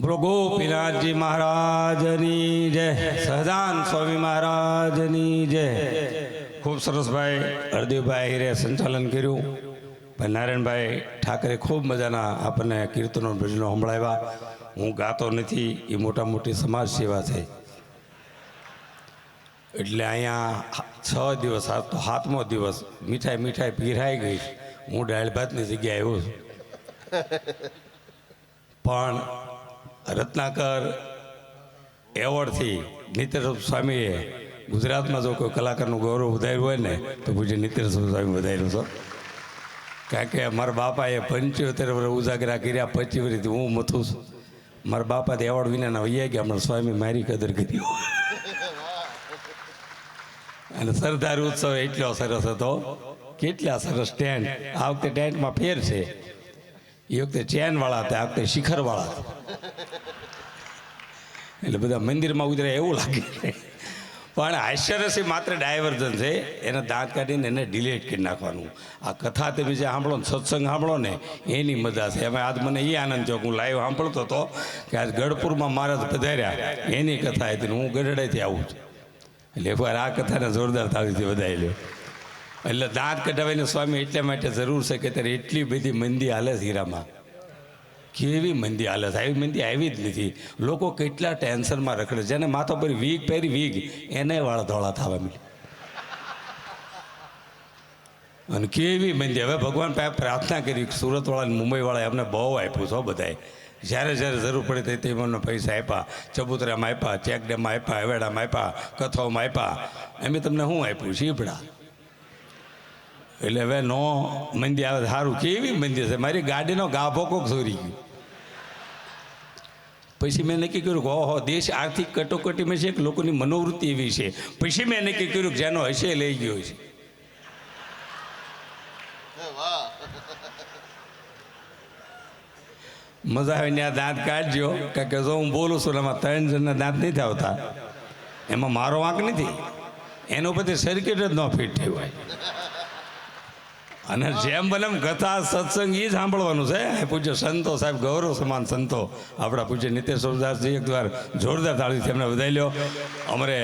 બોલો ગોપીનાથજી મહારાજની જય, સહજાન સ્વામી મહારાજની જય. ખૂબ સરસ ભાઈ હરદેવભાઈ હિરે સંચાલન કર્યું. ભાઈ નારાયણભાઈ ઠાકરે ખૂબ મજાના આપણને કીર્તનો ભજનો સંભળાવ્યા. હું ગાતો નથી, એ મોટા મોટી સમાજ સેવા છે. એટલે અહીંયા 6 દિવસ, આ તો 7મો દિવસ મીઠાઈ પીરાઈ ગઈ. હું દાળ ભાતની જગ્યાએ આવ્યો છું. પણ રત્નાકર એવોર્ડથી નિત્ય સ્વામીએ ગુજરાતમાં જો કોઈ કલાકારનું ગૌરવ વધાર્યું હોય ને તો પૂજ્ય નિત્ય સ્વામી વધાર્યું છો. કારણ કે મારા બાપાએ 75 વર્ષ ઉજાગરા કર્યા, 25 વર્ષથી હું મથું છું. મારા બાપા તો એવોર્ડ વિનાના વૈયા ગયા, અમારા સ્વામી મારી કદર કરી. અને સરદાર ઉત્સવ એટલો સરસ હતો, કેટલા સરસ ટેન્ટ. આ વખતે ટેન્ટમાં ફેર છે. એ વખતે ચેનવાળા હતા, આ વખતે શિખરવાળા હતા. એટલે બધા મંદિરમાં ઉતરે એવું લાગે. પણ હાસ્યરસી માત્ર ડાયવર્ઝન છે. એના દાંત કાઢીને એને ડિલીટ કરી નાખવાનું. આ કથા તમે જે સાંભળો ને, સત્સંગ સાંભળો ને, એની મજા છે. એમાં આજ મને એ આનંદ થયો કે હું લાઈવ સાંભળતો હતો કે આજ ગઢપુરમાં મહારાજ પધાર્યા, એની કથા હતી. હું ગઢડાથી આવું છું. એટલે એકવાર આ કથાને જોરદાર તાળીથી વધારી લ્યો. એટલે દાંત કઢાવીને સ્વામી એટલા માટે જરૂર છે કે ત્યારે એટલી બધી મંદી હાલે છે હીરામાં. કેવી મંદી હાલે છે, આવી મંદી આવી જ નથી. લોકો કેટલા ટેન્શનમાં રખડે. જેને માથા પર વીગ પહેરી વીગ, એને વાળા ધોળા થવા મળે. અને કેવી મંદી. હવે ભગવાન પાસે પ્રાર્થના કરી, સુરતવાળા મુંબઈવાળા એમને બહુ આપ્યું છો બધાએ. જ્યારે જ્યારે જરૂર પડે તે મને પૈસા આપ્યા. ચબુતરામાં આપ્યા, ચેકડેમમાં આપ્યા, હવેડામાં આપ્યા, કથાઓમાં આપ્યા. એમ તમને શું આપ્યું? શીપડા. એટલે હવે નો મંદી આવે સારું. કેવી મંદી છે. મારી ગાડીનો ગાભો કોક ચોરી ગયો. પછી મેં નક્કી કર્યું કે ઓહો, દેશ આર્થિક કટોકટીમાં છે કે લોકોની મનોવૃત્તિ એવી છે. પછી મેં નક્કી કર્યું કે જેનો હશે લઈ ગયો છે. મજા આવે ને આ દાંત કાઢજો. કારણ કે જો હું બોલું છું એમાં 3 જણના દાંત નથી આવતા. એમાં મારો વાંક નથી, એનો પછી સર્કિટ જ ન ફિટ થયું હોય. અને જેમ બને એમ કથા સત્સંગ એ જ સાંભળવાનું છે. પૂજ્ય સંતો સાહેબ, ગૌરવ સમાન સંતો આપણા પૂજ્ય નિત્ય સ્વરૂપદાસજી એકવાર જોરદાર તાળીથી એમને વધારી લ્યો. અમારે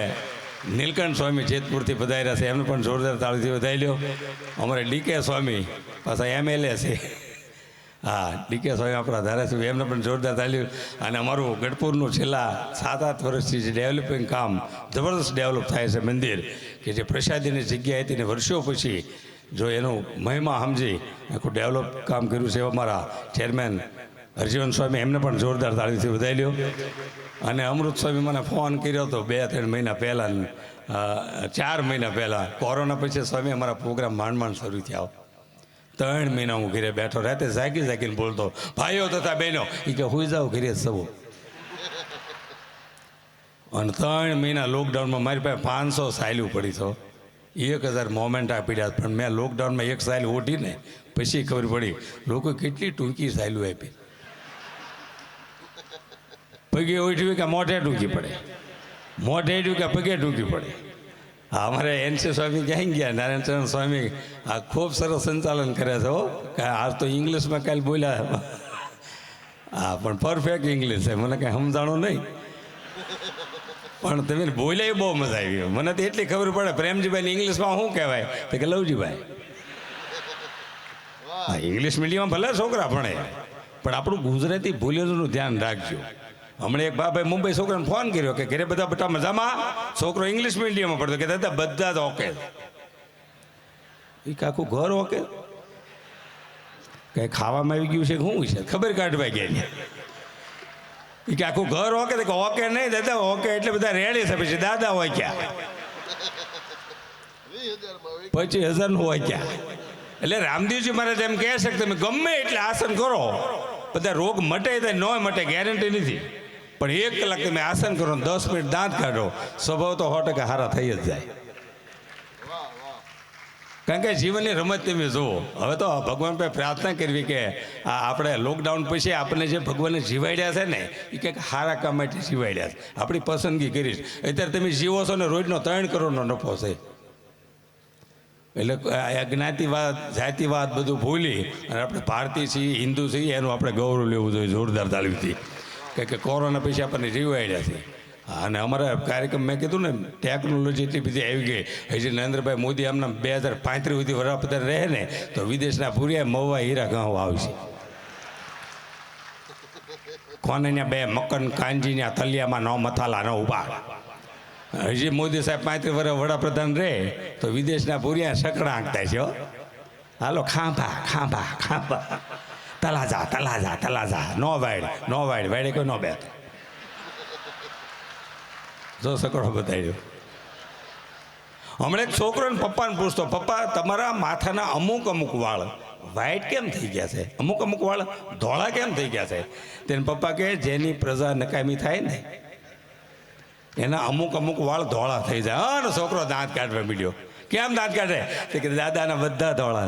નીલકંઠ સ્વામી જેતપુરથી પધાર્યા છે, એમને પણ જોરદાર તાળીથી વધારી લ્યો. અમારે ડીકે સ્વામી પાછા MLA છે. હા, ડીકે સ્વામી આપણા ધારાસભ્ય, એમને પણ જોરદાર તાળીઓ. અને અમારું ગઢપુરનું છેલ્લા 7-8 વર્ષથી જે ડેવલપિંગ કામ જબરદસ્ત ડેવલપ થાય છે. મંદિર કે જે પ્રસાદીની જગ્યા હતી ને વર્ષો પછી જો એનું મહિમા સમજી આખું ડેવલપ કામ કર્યું છે. અમારા ચેરમેન હરજીવન સ્વામી, એમને પણ જોરદાર તાળીથી વધારી લ્યો. અને અમૃત સ્વામી મને ફોન કર્યો હતો 2-3 મહિના પહેલાં, 4 મહિના પહેલાં. કોરોના પછી સ્વામી અમારા પ્રોગ્રામ માંડ શરૂ થયા. 3 મહિના હું ઘરે બેઠો, રાતે જાગીને બોલતો, ભાઈઓ તથા બહેનો, એ કે હુઈ જાઓ ઘરે સવો. અને 3 મહિના લોકડાઉનમાં મારી પાસે 500 સાયલું પડી તો 1000 મોમેન્ટ આપી રહ્યા. પણ મેં લોકડાઉનમાં 1 સાયલ ઓઢીને પછી ખબર પડી લોકો કેટલી ટૂંકી સાયલું આપી. પગે ઓઢ્યું કે મોઢે ટૂંકી પડે, મોઢે ઓઢ્યું કે પગે ટૂંકી પડે. અમારે NC સ્વામી ક્યાં ગયા? નારાયણ સ્વામી આ ખૂબ સરસ સંચાલન કરે છે. આજ તો ઇંગ્લિશમાં કાલે બોલ્યા. હા, પણ પરફેક્ટ ઇંગ્લિશ છે, મને કાંઈ સમજાણું નહીં. પણ તમે બોલ્યા બહુ મજા આવી. મને તો એટલી ખબર પડે પ્રેમજીભાઈ ઇંગ્લિશમાં શું કહેવાય તો કે લવજીભાઈ. હા, ઇંગ્લિશ મીડિયમમાં ભલે છોકરા ભણે, પણ આપણું ગુજરાતી ભૂલેલું ધ્યાન રાખજો. હમણાં એક બાપાએ મુંબઈ છોકરાને ફોન કર્યો કે ઘરે બધા મજામાં? છોકરો ઇંગ્લિશ મીડિયમમાં પડતો કે દાદા બધા જ ઓકે. એ આખું ઘર ઓકે? કંઈ ખાવામાં આવી ગયું છે કે શું છે? ખબર કાઢવા ગયા. એ કે આખું ઘર ઓકે? તો ઓકે નહીં દાદા, ઓકે એટલે બધા રેડી છે. પછી દાદા હોય ક્યાં? 25,000 હોય ક્યાં? એટલે રામદેવજી મહારાજ એમ કહે છે કે તમે ગમે એટલે આસન કરો, બધા રોગ મટે થાય, ન મટે ગેરંટી નથી. પણ 1 કલાક તમે આસન કરો, 10 મિનિટ દાંત કાઢો, સ્વભાવ તો 100% હારા થઈ જ જાય. કારણ કે જીવનની રમત તમે જુઓ. હવે તો ભગવાન પાસે પ્રાર્થના કરવી કે આપણે લોકડાઉન પછી આપણને જે ભગવાને જીવાડ્યા છે ને, એ કંઈક સારા કામ માટે જીવાડ્યા છે. આપણી પસંદગી કરીશ. અત્યારે તમે જીવો છો ને રોજનો 3 કરોડનો નફો છે. એટલે જ્ઞાતિવાદ જાતિવાદ બધું ભૂલી અને આપણે ભારતીય છીએ, હિન્દુ છીએ, એનું આપણે ગૌરવ લેવું જોઈએ જોરદાર તાળીથી. કે કોરોના પછી આપણને જીવાડ્યા છે. અને અમારા કાર્યક્રમ મેં કીધું ને ટેકનોલોજી એટલી બધી આવી ગઈ. હજી નરેન્દ્રભાઈ મોદી આમના 2035 સુધી વડાપ્રધાન રહે ને તો વિદેશના ભૂરિયા મહુવા હીરા ઘઉં આવશે. કોને ત્યાં 2 મકન કાંજીના તલિયામાં ન મથાલા ન ઉભા. હજી મોદી સાહેબ 35 વર્ષ વડાપ્રધાન રહે તો વિદેશના ભૂરિયા સકડા આંકતા છે. હાલો ખાંભા ખાંભા ખાંભા, તલાજા તલાજા તલાજા, નો વાડ વાડે કોઈ નો બેઠ. જો સકડો બતાવ્યો. હમણાં એક છોકરોને પપ્પાને પૂછતો, પપ્પા તમારા માથાના અમુક વાળ વ્હાઈટ કેમ થઈ ગયા છે, અમુક વાળ ધોળા કેમ થઈ ગયા છે? તેને પપ્પા કહે જેની પ્રજા નકામી થાય ને એના અમુક વાળ ધોળા થઈ જાય. હા ને છોકરો દાંત કાઢવા માંડ્યો. કેમ દાંત કાઢે? તો કે દાદાના બધા ધોળા.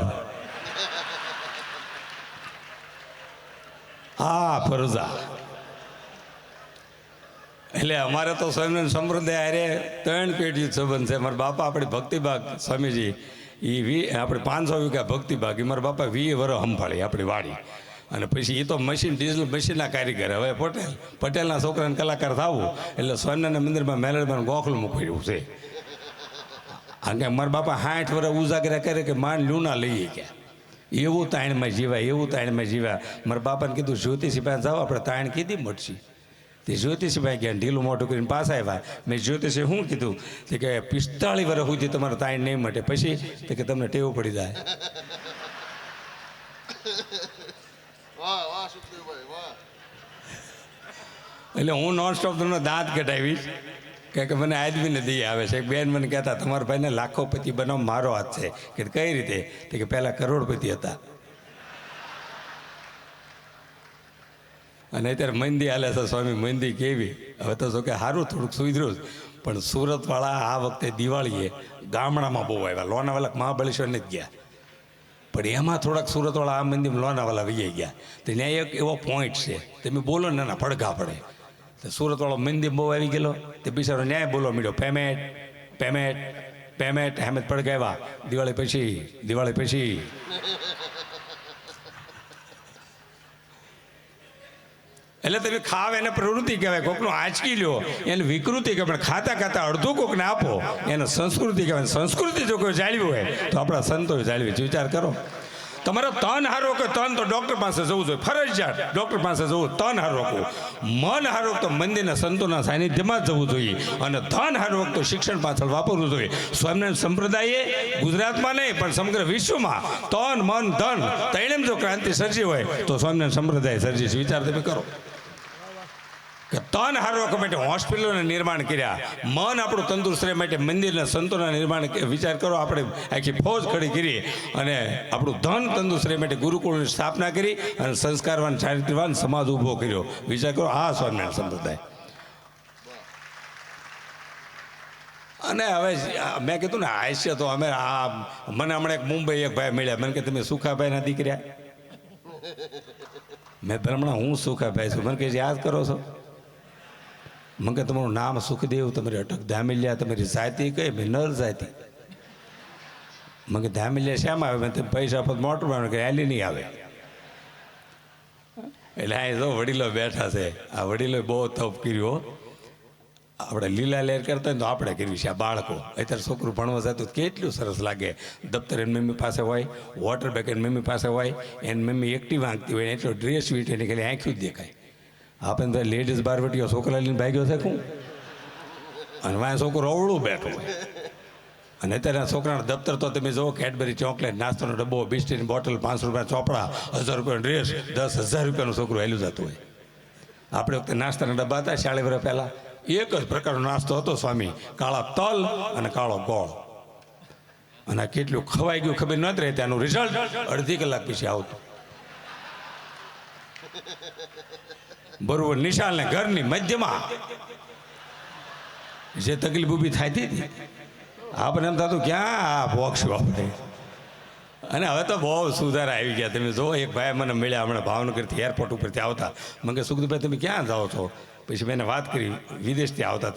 હા ફરજા. એટલે અમારે તો સ્વામિનારાયણ સંપ્રદાય અરે 3 પેઢી સંબંધ છે. મારા બાપા આપણે ભક્તિબાગ સ્વામીજી આપણે 500 વીઘા ભક્તિબાગ એ મારા બાપા 20 વર્ષ સંભાળી આપણી વાડી. અને પછી એ તો મશીન ડીઝલ મશીનના કારીગર. હવે પટેલના છોકરાને કલાકાર થવું એટલે સ્વામિનારાયણ મંદિરમાં મેલડીમાં ગોખલું મૂકવું છે. કારણ કે મારા બાપા 60 વર્ષ ઉજાગરા કરે કે માંડ લૂના લઈએ ગયા. એવું તાણમાં જીવ્યા. મારા બાપાને કીધું જ્યોતિષી પાસે જાઓ આપણે તાણ કીધી મળશે. તે જ્યોતિષભાઈ ગયા ઢીલું મોટું કરીને પાછા આવ્યા. મેં જ્યોતિષે શું કીધું? તે કે 45 વર્ષ સુધી તમારે તાણ નહીં મટે. પછી તે કે તમને ટેવ પડી જાય. એટલે હું નોનસ્ટોપ તમને દાંત કઢાવીશ કે મને આદમીને દઈ આવે છે. એક બેન મને કહેતા તમારા ભાઈને લાખોપતિ બનાવ મારો હાથ છે. કે કઈ રીતે? તે કે પહેલાં કરોડપતિ હતા અને અત્યારે મંદી હાલે છે. સ્વામી મંદી કેવી? હવે તો જો કે સારું થોડુંક સુધર્યું જ. પણ સુરતવાળા આ વખતે દિવાળીએ ગામડામાં બહુ આવ્યા. લોનાવાલા મહાબળેશ્વર નથી ગયા, પણ એમાં થોડાક સુરતવાળા આ મંદિરમાં લોનાવાલા વહી ગયા. તો ત્યાં એક એવો પોઈન્ટ છે તમે બોલો ને ના પડઘા પડે. તો સુરતવાળો મંદિર બહુ આવી ગયેલો તે બિચારો ન્યાય બોલવા માંડ્યો પેમેન્ટ પેમેન્ટ પેમેન્ટ. એમ જ પડઘાવ્યા. દિવાળી પછી એટલે તમે ખાવ એને પ્રવૃત્તિ કહેવાય. કોકનું આંચકી લ્યો એને વિકૃતિ કહેવાય. ખાતા અડધું કોકને આપો એને સંસ્કૃતિ કહેવાય. સંસ્કૃતિ જો કોઈ જાળવી હોય તો આપણા સંતોએ જાળવી. વિચાર કરો, તમારો તન હારો કે તન તો ડૉક્ટર પાસે જવું જોઈએ, ફરજિયાત ડૉક્ટર પાસે જવું. તન હારો કહું, મન હારો તો મંદિરના સંતોના સાનિધ્યમાં જ જવું જોઈએ. અને ધન હારો તો શિક્ષણ પાછળ વાપરવું જોઈએ. સ્વામિનારાયણ સંપ્રદાયે ગુજરાતમાં નહીં પણ સમગ્ર વિશ્વમાં તન મન ધન ત્રણેયમાં જો ક્રાંતિ સર્જી હોય તો સ્વામિનારાયણ સંપ્રદાય સર્જી છે. વિચાર તમે કરો કે તન હારવા માટે હોસ્પિટલોને નિર્માણ કર્યા, મન આપણું તંદુરસ્ત રહેવા માટે મંદિરના સંતોના નિર્માણ. વિચાર કરો આપણે આખી ફૌજ ખડી કરી અને આપણું ધન તંદુરસ્ત રહેવા માટે ગુરુકુળની સ્થાપના કરી અને સંસ્કારવાન ચારિત્રવાન સમાજ ઊભો કર્યો. વિચાર કરો આ સ્વામિનારાયણ સંપ્રદાય. અને હવે મેં કીધું ને હાસ્ય તો અમે મને હમણાં એક મુંબઈ એક ભાઈ મળ્યા. મને કે તમે સુખાભાઈના દીકરા? મેં હમણાં હું સુખાભાઈ છું. મને કહે યાદ કરો છો? મને કે તમારું નામ સુખદેવ, તમારી અટક ધામિલિયા, તમારી જાતિ કઈ? મેં નર જાતિ. મને કે ધામિલિયા શામાં આવે? મેં તમે પૈસા પર મોટર માં કે હાલી નહીં આવે. એટલે અહીં જો વડીલો બેઠા છે. આ વડીલોએ બહુ તપ કર્યો. આપણે લીલા લહેર કરતા હોય તો આપણે કરવી છે. આ બાળકો અત્યારે છોકરું ભણવા જતું કેટલું સરસ લાગે. દફતર એની મમ્મી પાસે હોય, વોટર બેગ એની મમ્મી પાસે હોય, એની મમ્મી એકટી વાંગતી હોય, એટલો ડ્રેસ વીટ એની ખાલી આંખ્યું જ દેખાય. આપણે તો લેડીઝ બારવટીઓ છોકરા લઈને ભાગ્યો છે શું? અને વાંય છોકરો અવળું બેઠું હોય. અને અત્યારે છોકરાના દફતર તો તમે જુઓ, કેડબરી ચોકલેટ, નાસ્તાનો ડબ્બો, બિસ્કીટની બોટલ, 500 રૂપિયા ચોપડા, 1000 રૂપિયાનો ડ્રેસ, 10,000 રૂપિયાનું છોકરું હેલું જતું હોય. આપણે વખતે નાસ્તાના ડબ્બા હતા 40 વર્ષ પહેલાં. એક જ પ્રકારનો નાસ્તો હતો સ્વામી, કાળા તલ અને કાળો ગોળ. અને આ કેટલું ખવાઈ ગયું ખબર નહોતી રહી. ત્યાંનું રિઝલ્ટ અડધી કલાક પછી આવતું. બરોબર નિશાલને ઘરની મધ્યમાં જે તકલીફ ઊભી થતી હતી આપણે એમ થતું ક્યાં આ ભોગશું આપણે. અને હવે તો બહુ સુધારા આવી ગયા. તમે જો એક ભાઈ મને મળ્યા હમણાં ભાવનગરથી એરપોર્ટ ઉપરથી આવતા. મને કે સુખદભાઈ તમે ક્યાં જાઓ છો? પછી મેં એને વાત કરી વિદેશથી આવતા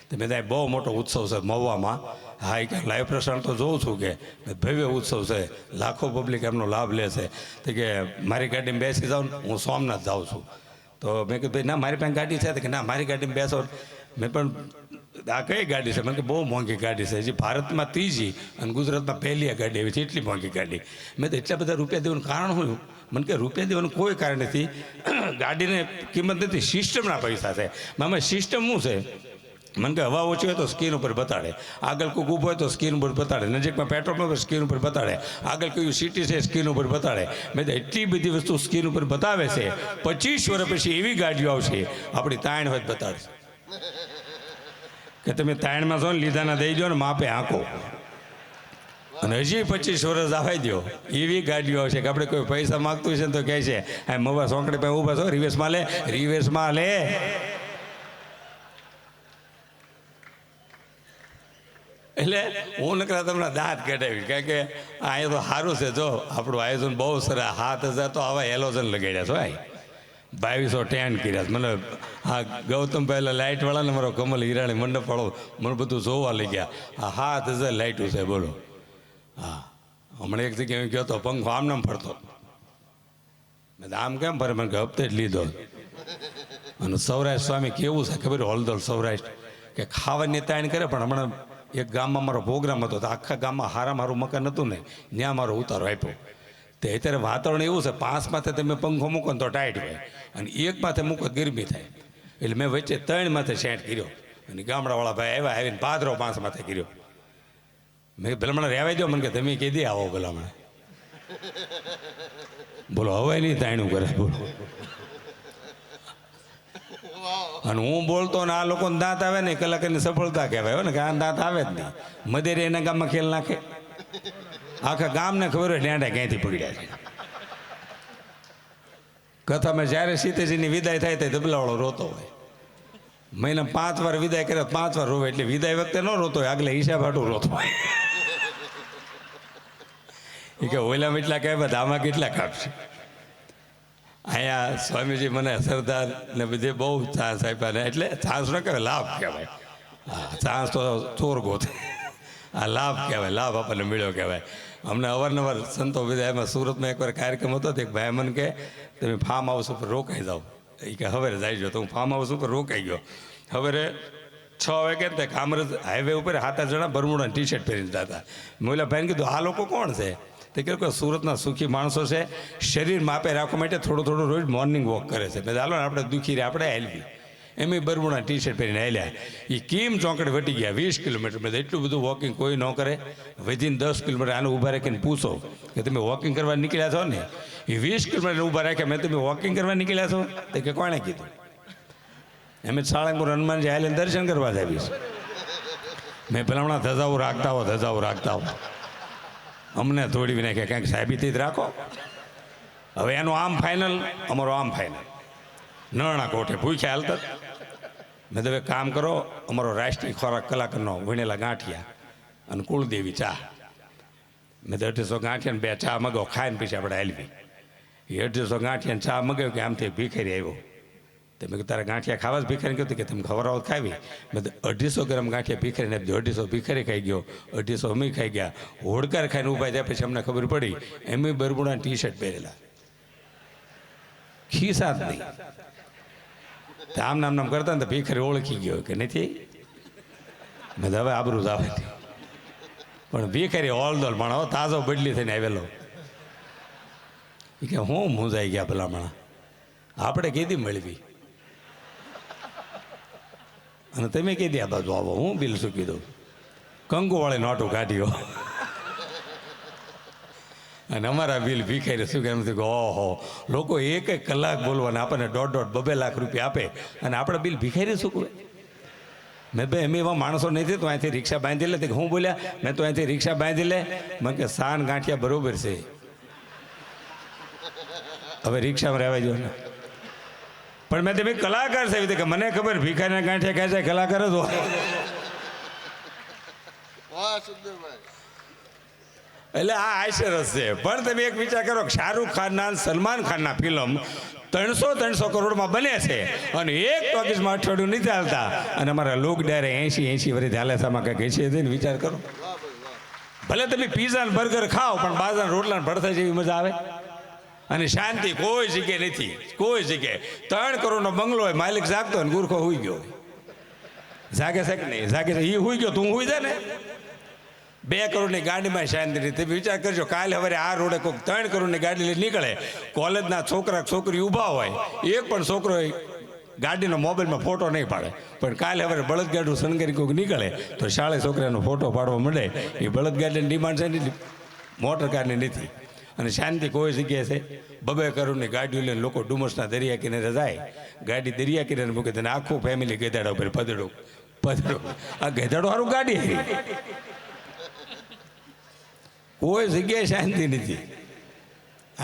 તમે ત્યાં બહુ મોટો ઉત્સવ છે મહુવામાં. હા એ કે લાઈવ પ્રસારણ તો જોઉં છું કે ભવ્ય ઉત્સવ છે, લાખો પબ્લિક એમનો લાભ લે છે. તો કે મારી ગાડીમાં બેસી જાઉં ને હું સોમનાથ જાઉં છું. તો મેં કીધું ભાઈ ના મારી પાસે ગાડી છે કે ના મારી ગાડીમાં બેસો. મેં પણ આ કઈ ગાડી છે? મને કે બહુ મોંઘી ગાડી છે, હજી ભારતમાં ત્રીજી અને ગુજરાતમાં પહેલી ગાડી આવી છે, એટલી મોંઘી ગાડી. મેં તો એટલા બધા રૂપિયા દેવાનું કારણ શું? મને કે રૂપિયા દેવાનું કોઈ કારણ નથી, ગાડીને કિંમત નથી, સિસ્ટમના પૈસા છે. મામા સિસ્ટમ શું છે? મને કે હવા ઓછી હોય તો સ્ક્રીન ઉપર બતાડે, આગળ કોઈક ઊભો હોય તો સ્ક્રીન ઉપર બતાડે, નજીકમાં પેટ્રોલ પંપ સ્ક્રીન ઉપર બતાડે, આગળ કયું સિટી છે સ્ક્રીન ઉપર બતાડે. મેં તો એટલી બધી વસ્તુ સ્ક્રીન ઉપર બતાવે છે. 25 વર્ષ પછી એવી ગાડીઓ આવશે આપણી તાણ હોય બતાડશે કે તમે તાણમાં છો ને લીધાના દઈ દો ને માપે આંકો. અને હજી 25 વર્ષ આવવા દો એવી ગાડીઓ આવશે કે આપણે કોઈ પૈસા માગતું છે ને તો કહે છે આ મવા સોંકડે પાસે ઊભા છો, રિવેશમાં લે, રિવેશમાં લે. એટલે હું નકરા તમને દાંત કઢાવી, કારણ કે અહીંયા તો સારું છે. જો આપણું આયોજન બહુ સરસ. 7,000 તો આવા હેલોજન લગાડ્યા છો. 2200 ટેન્ટ કર્યા. મને હા ગૌતમ પહેલાં લાઇટવાળાને મારો કમલ હિરાણી મંડપવાળો મને બધું જોવા લઈ ગયા. આ 7,000 લાઇટું છે બોલો. હા હમણાં એક જગ્યાએ ગયો તો પંખો આમ નામ ફરતો. મેં આમ કેમ ફરે? મને હપ્તે જ લીધો. અને સૌરાષ્ટ્ર સ્વામી કેવું છે ખબર? હોલદોલ સૌરાષ્ટ્ર કે ખાવાની તાણ કરે. પણ હમણાં એક ગામમાં મારો પ્રોગ્રામ હતો તો આખા ગામમાં હારામાં હારું મકાન હતું ને ત્યાં મારો ઉતારો આપ્યો. તે અત્યારે વાતાવરણ એવું છે, 5 માથે તમે પંખો મૂકો ને તો ટાઈટ હોય અને 1 માથે મૂકો તો ગરમી થાય. એટલે મેં વચ્ચે 3 માથે સેટ કર્યો અને ગામડાવાળા ભાઈ આવ્યા, આવીને પાદરો 5 માથે કર્યો. મેં ભલામણ રહેવાય દો. મને કે તમે કીધી આવો ભલામણ. બોલો હવે નહીં તાણું કરે બોલો. અને હું બોલતો ને આ લોકોને દાંત આવે ને કલાકારની સફળતા કહેવાય ને કે આ દાંત આવે જ નહીં. મધેરે એના ગામમાં ખેલ નાખે, આખા ગામને ખબર હોય ડાંડા ક્યાંથી પકડ્યા છે. કથામાં જ્યારે સીતેજીની વિદાય થાય ત્યારે ધબલાવાળો રોતો હોય. મહિના 5 વાર વિદાય કરે 5 વાર રોવે. એટલે વિદાય વખતે ન રોતો હોય, આગલે હિસાબ હાટું રોતો હોય. એ કે ઓલામાં એટલા કહેવાય આમાં કેટલા કાપશે. અહીંયા સ્વામીજી મને સરદાર ને બધે બહુ ચાન્સ આપ્યા ને. એટલે ચાન્સ ન કહેવાય, લાભ કહેવાય. હા ચાન્સ તો ચોર ગોતે, આ લાભ કહેવાય, લાભ આપણને મળ્યો કહેવાય. અમને અવારનવાર સંતો બધા એમાં સુરતમાં એકવાર કાર્યક્રમ હતો તો એક ભાઈ મને કે તમે ફાર્મ હાઉસ ઉપર રોકાઈ જાઓ. એ કે હવે જાય તો હું ફાર્મ હાઉસ ઉપર રોકાઈ ગયો. હવે 6 વાગે ને કામરેજ હાઈવે ઉપર 7-8 જણા બરમુડા ટી-શર્ટ પહેરીને જતા. મેં ઓલા ભાઈને કીધું આ લોકો કોણ છે? તે કહ્યું કે સુરતના સુખી માણસો છે, શરીર માપે રાખવા માટે થોડું રોજ મોર્નિંગ વોક કરે છે. મેં હાલો ને આપણે દુઃખી રહે આપણે હાલવી. એમ બરમુડા ટી-શર્ટ પહેરીને હાલ્યા. એ કેમ ચોકડે વટી ગયા 20 કિલોમીટર. મેં એટલું બધું વોકિંગ કોઈ ન કરે. વિધિન 10 કિલોમીટર આને ઊભા રાખીને પૂછો કે તમે વોકિંગ કરવા નીકળ્યા છો ને? એ 20 કિલોમીટર ઊભા રાખ્યા. મેં તમે વોકિંગ કરવા નીકળ્યા છો? તો કે કોણે કીધું? એમ સાળંગપુર હનુમાનજી હાલીને દર્શન કરવા જ આવીશ. મેં પેલા હમણાં ધજાઓ રાખતા હો અમને તોડી નાખ્યા. ક્યાંક સાહેબીથી જ રાખો. હવે એનું આમ ફાઇનલ, અમારો આમ ફાઇનલ. નરણા કોઠે ભૂખ્યા હાલતા. મેં તો કામ કરો, અમારો રાષ્ટ્રીય ખોરાક કલાકારનો વણેલા ગાંઠિયા અને કુળદેવી ચા. મેં તો 150 ગાંઠિયા 2 ચા મગાવો, ખાઈને પછી આપણે હાલવી. એ 150 ગાંઠિયા ચા મગાવ્યું કે આમથી ભીખરી આવ્યો. તો મેં તારા ગાંઠિયા ખાવા જ ભીખરી કહ્યું કે તમે ખવડાવો ખાવી. મેં તો 250 ગ્રામ ગાંઠિયા ભીખરીને આપી. 250 ભીખરી ખાઈ ગયો, 250 અમે ખાઈ ગયા. હોડકાર ખાઈને ઊભા થયા. પછી અમને ખબર પડી એમ બરમુડા ટી-શર્ટ પહેરેલા, ખિસ્સા જ નહીં. આમ નામ કરતા ને તો ભીખરી ઓળખી ગયો કે નથી. મેં હવે આબરૂ જ આવે. પણ ભીખરી હોલદોલ પણ હવે તાજો બદલી થઈને આવેલો. એ કે હું મૂંઝાઈ ગયા ભલામણા, આપણે કીધી મળવી અને તમે કીધી આ બાજુ આવો. હું બિલ શું કીધું? કંકુવાળી નોટું કાઢ્યો અને અમારા બિલ ભીખાઈ શું કે એમ થયું કે ઓહો, લોકો 1 કલાક બોલવાના આપણને 1.5-2 લાખ રૂપિયા આપે અને આપણે બિલ ભીખાઈ શું કહે? મેં ભાઈ એમ એવા માણસો નથી તો અહીંથી રિક્ષા બાંધી લે. હું બોલ્યા મેં તો અહીંથી રિક્ષા બાંધી લે. મને કે સાન ગાંઠિયા બરોબર છે, હવે રિક્ષામાં રહેવા જો ને. પણ મેં તમે કલાકાર છે કે મને ખબર ભીખારીના ગાંઠિયા કહે છે કલાકાર જ હોય. એટલે આ આશ્ચર્ય છે. પણ તમે એક વિચાર કરો કે શાહરૂખ ખાનના સલમાન ખાનના ફિલ્મ 300 કરોડમાં બને છે અને એક ટોકીસમાં અઠવાડિયું નથી ચાલતા અને અમારા લોક ડાયરે 80 વર્ષ હાલે સામાં કંઈક 80 ને વિચાર કરો. ભલે તમે પીઝા ને બર્ગર ખાઓ પણ બાજરાના રોટલા ભરતા જેવી મજા આવે. અને શાંતિ કોઈ જગ્યાએ નથી, કોઈ જગ્યાએ. 3 કરોડનો બંગલો હોય, માલિક જાગતો હોય ને ગુરખો હુઈ ગયો. જાગે છે કે નહીં? જાગે છે. એ હુઈ ગયો, તું હુઈ જાય ને. 2 કરોડની ગાડીમાં શાંતિ નથી. તમે વિચાર કરજો, કાલે હવે આ રોડે કોઈ 3 કરોડની ગાડી લઈને નીકળે, કોલેજના છોકરા છોકરી ઊભા હોય, એક પણ છોકરો ગાડીનો મોબાઈલમાં ફોટો નહીં પાડે. પણ કાલે હવે બળદગાડું શણગારી કોઈક નીકળે તો શાળે છોકરાનો ફોટો પાડવા મળે. એ બળદગાડીની ડિમાન્ડ છે ને, મોટર કારની નથી. અને શાંતિ કોઈ જગ્યાએ છે. 2 કરોડની ગાડીઓ લઈને લોકો ડુમસના દરિયા કિનારે જાય, ગાડી દરિયા કિનારે મૂકે, તેને આખું ફેમિલી ગધેડા ઉપર પધડું. આ ગધેડો સારું ગાડી કોઈ જગ્યાએ શાંતિ નથી.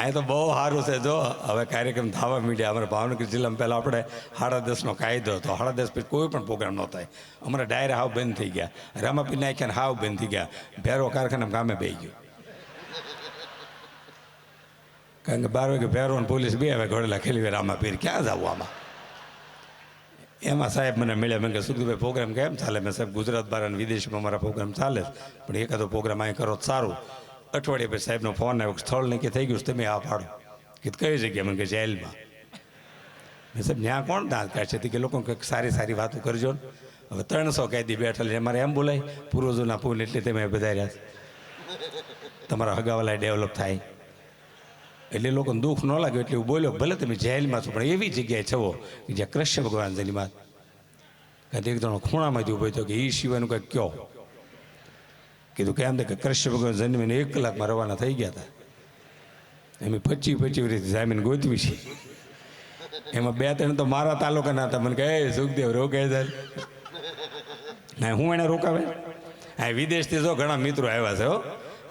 અહીં તો બહુ સારું છે. જો હવે કાર્યક્રમ થવા માંડ્યા. અમારા ભાવનગર જિલ્લામાં પહેલાં આપણે 10:30નો કાયદો હતો. 10:30 પછી કોઈ પણ પ્રોગ્રામ ન થાય. અમારા ડાયરા હાવ બંધ થઈ ગયા, રામાપીર નાખ્યા હાવ બંધ થઈ ગયા. ભેરો કારખાનામાં કામે બેસી ગયો. કારણ કે 12 વાગે ભેરો અને પોલીસ 2 વાગે ઘોડેલા ખેલી રામાપીર ક્યાં જવું આમાં. એમાં સાહેબ મને મળ્યા. મેં કહે સુખદભાઈ પ્રોગ્રામ કેમ ચાલે? મેં સાહેબ ગુજરાત બહાર અને વિદેશમાં મારા પ્રોગ્રામ ચાલે પણ એકાદો પ્રોગ્રામ અહીં કરો તો સારું. અઠવાડિયે પછી સાહેબનો ફોન આવ્યો, સ્થળ નક્કી થઈ ગયું, તમે આ પાડો. કીધું કઈ જગ્યાએ? મને કે જેલમાં. મેં સાહેબ ત્યાં કોણ દાંત કાઢશે? કે લોકો કંઈક સારી સારી વાતો કરજો ને. હવે 300 કેદી બેઠા છે. મારે એમ બોલાય પૂર્વજોના પૂન એટલે તમે બધા રહ્યા તમારા હગાવાલા ડેવલપ થાય એટલે લોકોને દુઃખ ન લાગે એટલે હું બોલ્યો. ભલે તમે જેલમાં છો પણ એવી જગ્યાએ છો કે જ્યાં કૃષ્ણ ભગવાન જન્મ્યા. કારણ એક જણો ખૂણામાંથી ઉભો થયો કે એ સિવાયનું કંઈક કયો. કીધું કેમ કે કૃષ્ણ ભગવાન જન્મીને 1 કલાકમાં રવાના થઈ ગયા હતા. એમ 25 રીતે જામીન ગોતવી છે. એમાં 2-3 તો મારા તાલુકાના હતા. મને કહે સુખદેવ રોકાઈ જાય ના, હું એને રોકાવે. આ વિદેશથી જો ઘણા મિત્રો આવ્યા છે.